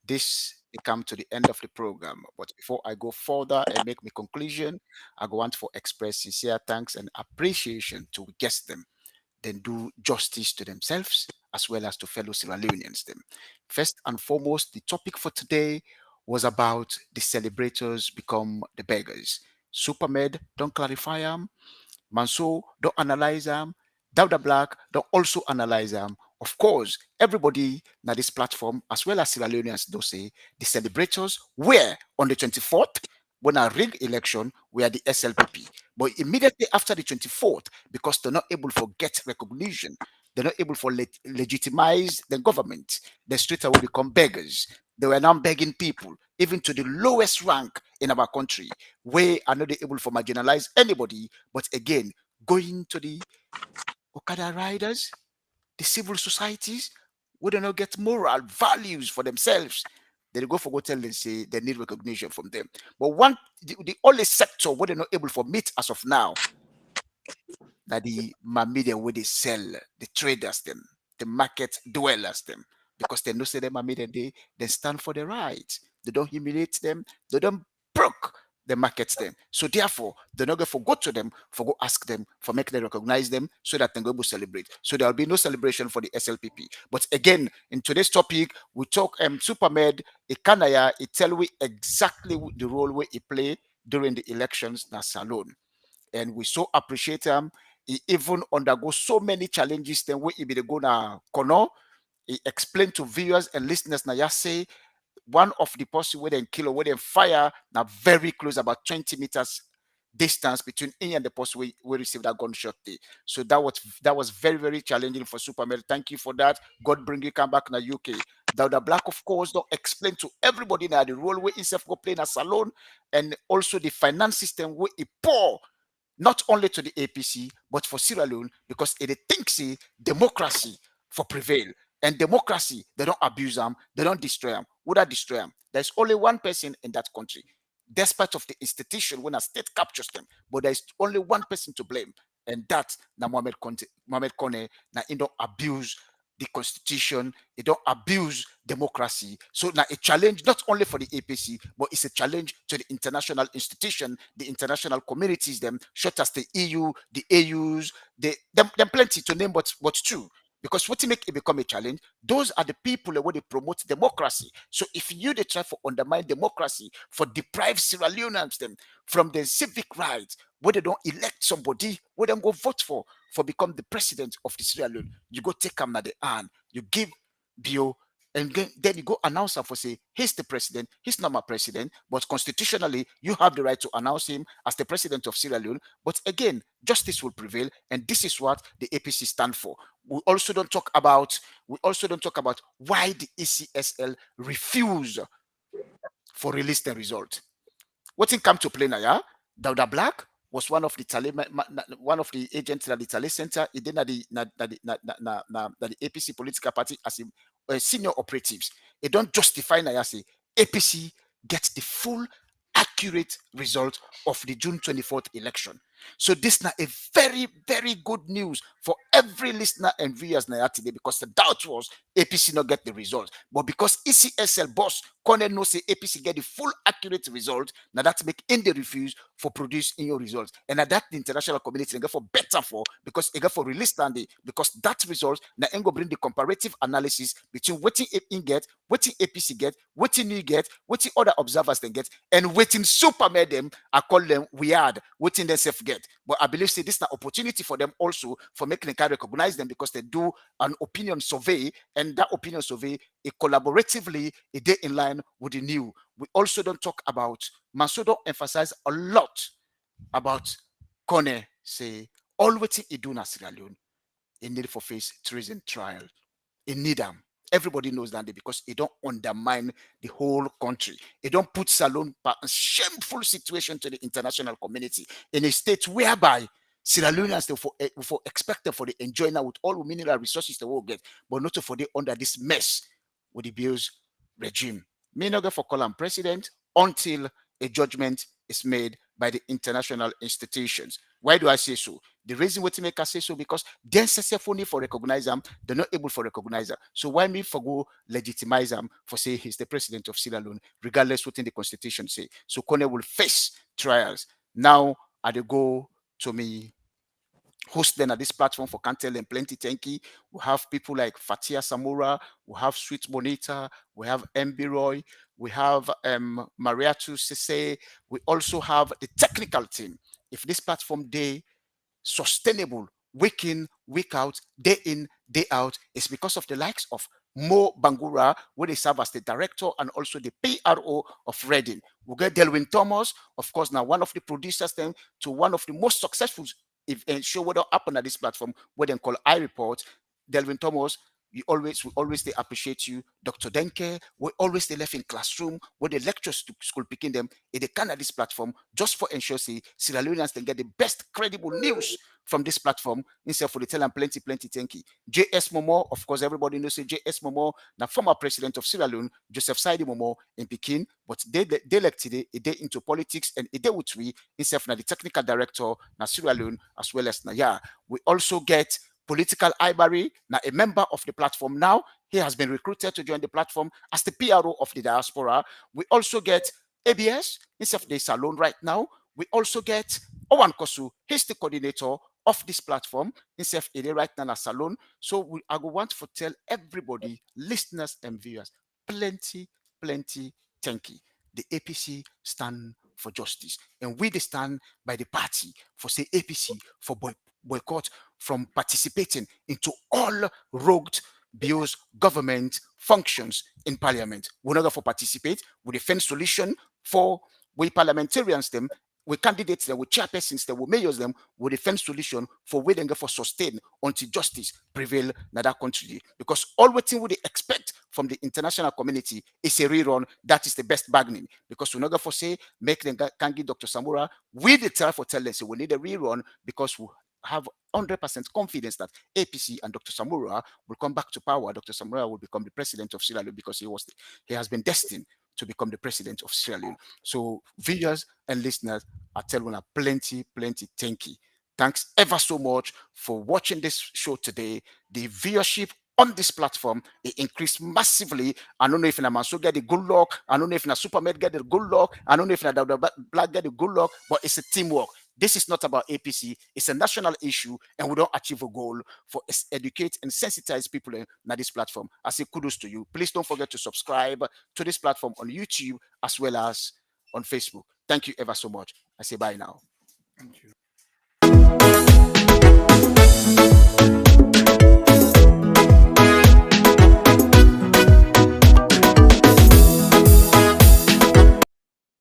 This we come to the end of the program. But before I go further and make my conclusion, I go want to express sincere thanks and appreciation to guest them, then do justice to themselves as well as to fellow Sierra Leoneans. Them. First and foremost, the topic for today was about the celebrators become the beggars. Supermed, don't clarify them. Manso, don't analyze them. Dauda Black, don't also analyze them. Of course, everybody na this platform, as well as Sierra Leoneans, do say the celebrators were on the 24th when a rig election were the SLPP. But immediately after the 24th, because they're not able to get recognition, they're not able to legitimize the government, they straight away become beggars. They were now begging people, even to the lowest rank in our country, where are not able to marginalize anybody, but again, going to the Okada riders, the civil societies, where they not get moral values for themselves. They go for go tell them say they need recognition from them. But the only sector where they're not able to meet as of now, that the media where they sell, the traders them, the market dwellers them, because they know say them media they stand for the right. They don't humiliate them, they don't broke the markets them. So therefore, they're not going to go to them, for go ask them, for make them recognize them, so that they go to celebrate. So there will be no celebration for the SLPP. But again, in today's topic, we talk Supermed, Ikanaya, it tell we exactly the role where he play during the elections na Salon. And we so appreciate him. He even undergo so many challenges. Then we be go na corner. He explained to viewers and listeners na say one of the person where they kill or where they fire now very close, about 20 meters distance between him and the person we received that gunshot day. So that was very, very challenging for Superman. Thank you for that. God bring you come back in the UK. The Black, of course, don't explain to everybody now the role where himself go play in a salon, and also the finance system where he pour not only to the APC but for Sierra Leone, because it thinks democracy for prevail. And democracy, they don't abuse them, they don't destroy them. Would I destroy them? There's only one person in that country, despite of the institution when a state captures them, but there's only one person to blame, and that's na Mohamed Kone. Now he don't abuse the constitution, he don't abuse democracy. So now a challenge not only for the APC, but it's a challenge to the international institution, the international communities, them such as the EU, the AUs, them plenty to name, but two. Because what make it become a challenge, those are the people where they promote democracy. So if you they try to undermine democracy, for deprive Sierra Leoneans them from their civic rights, where they don't elect somebody, where they go vote for become the president of the Sierra Leone, you go take him at the hand, you give Bio, and then you go announce him for say, he's the president, he's not my president, but constitutionally, you have the right to announce him as the president of Sierra Leone. But again, justice will prevail, and this is what the APC stand for. We also don't talk about why the ECSL refuse for release the result. What in come to play now, yeah? Dauda Black was one of the agents at the Tale Center. He did the APC political party as a senior operatives. It don't justify now say APC gets the full accurate result of the June 24th election. So this now a very, very good news for every listener and viewers now today, because the doubt was APC not get the result. But because ECSL boss Cornell no say APC get the full accurate result, now that make in the refuse for produce in your results. And now that the international community get for better for, because it get for release standing, because that result now go bring the comparative analysis between what in get, what APC get, what you get, what other observers they get, and waiting Superman them, I call them weird, waiting themselves get. But I believe say this is an opportunity for them also for making the recognize them, because they do an opinion survey, and that opinion survey it collaboratively it day in line with the new. We also don't talk about Mansodo emphasize a lot about Kone say all what he do na Sierra Leone in need for face treason trial. In need them. Everybody knows that because it don't undermine the whole country. It don't put Salone in a shameful situation to the international community in a state whereby Sierra Leoneans for expected for the enjoying with all the mineral resources they will get, but not for the under this mess with the bills regime. Me not get for call him president until a judgment is made by the international institutions. Why do I say so? The reason what make us say so, because they're successfully for recognize them, they're not able for recognize them. So why me for go legitimize them for say he's the president of Sierra Leone, regardless what in the constitution say. So Kone will face trials. Now I go to me host them at this platform for Cantel and Plenty Tanky. We have people like Fatia Samura, we have Sweet Bonita, we have MB Roy, we have Mariatu Sese. We also have the technical team. If this platform day sustainable week in, week out, day in, day out, it's because of the likes of Mo Bangura, where they serve as the director and also the PRO of Reading. We get Delwyn Thomas, of course, now one of the producers, then to one of the most successful if show what happened at this platform, where they call I Report. Delvin Thomas, we always they appreciate you. Dr. Denke, we always they left in classroom where the lectures to school picking them in the can at this platform just for ensure say Sierra Leoneans can get the best credible news from this platform instead for the tell and plenty thank you. JS Momo, of course, everybody knows say JS Momo, the former president of Sierra Leone, Joseph Saidi Momo in Pekin, but they like today a day into politics and a day with we instead of the technical director na Sierra Leone as well as Naya. We also get Political Ivory, now a member of the platform now. He has been recruited to join the platform as the PRO of the diaspora. We also get ABS, instead of the salon right now. We also get Owan Kosu, he's the coordinator of this platform, instead of the right now salon. So I want to tell everybody, listeners and viewers, plenty thank you. The APC stand for justice, and we stand by the party for say APC for boycott from participating into all rogue bills government functions in parliament. We're not going to participate. We defend solution for we parliamentarians them, we candidates them, we chairpersons them, we mayors them, we defend solution for waiting for sustain until justice prevail in that country. Because all we think we expect from the international community is a rerun. That is the best bargaining. Because we're not going to say make them can give Dr. Samura. We the try for tell them so we need a rerun because we have 100% confidence that APC and Dr. Samura will come back to power. Dr. Samura will become the president of Sierra Leone because he has been destined to become the president of Sierra Leone. So viewers and listeners, I tell you plenty thank you. Thanks ever so much for watching this show today. The viewership on this platform it increased massively. I don't know if Namanso get the good luck. I don't know if Supermed get the good luck. I don't know if Black get the good luck, but it's a teamwork. This is not about APC. It's a national issue, and we don't achieve a goal for educate and sensitize people in this platform. I say kudos to you. Please don't forget to subscribe to this platform on YouTube as well as on Facebook. Thank you ever so much. I say bye now. Thank you.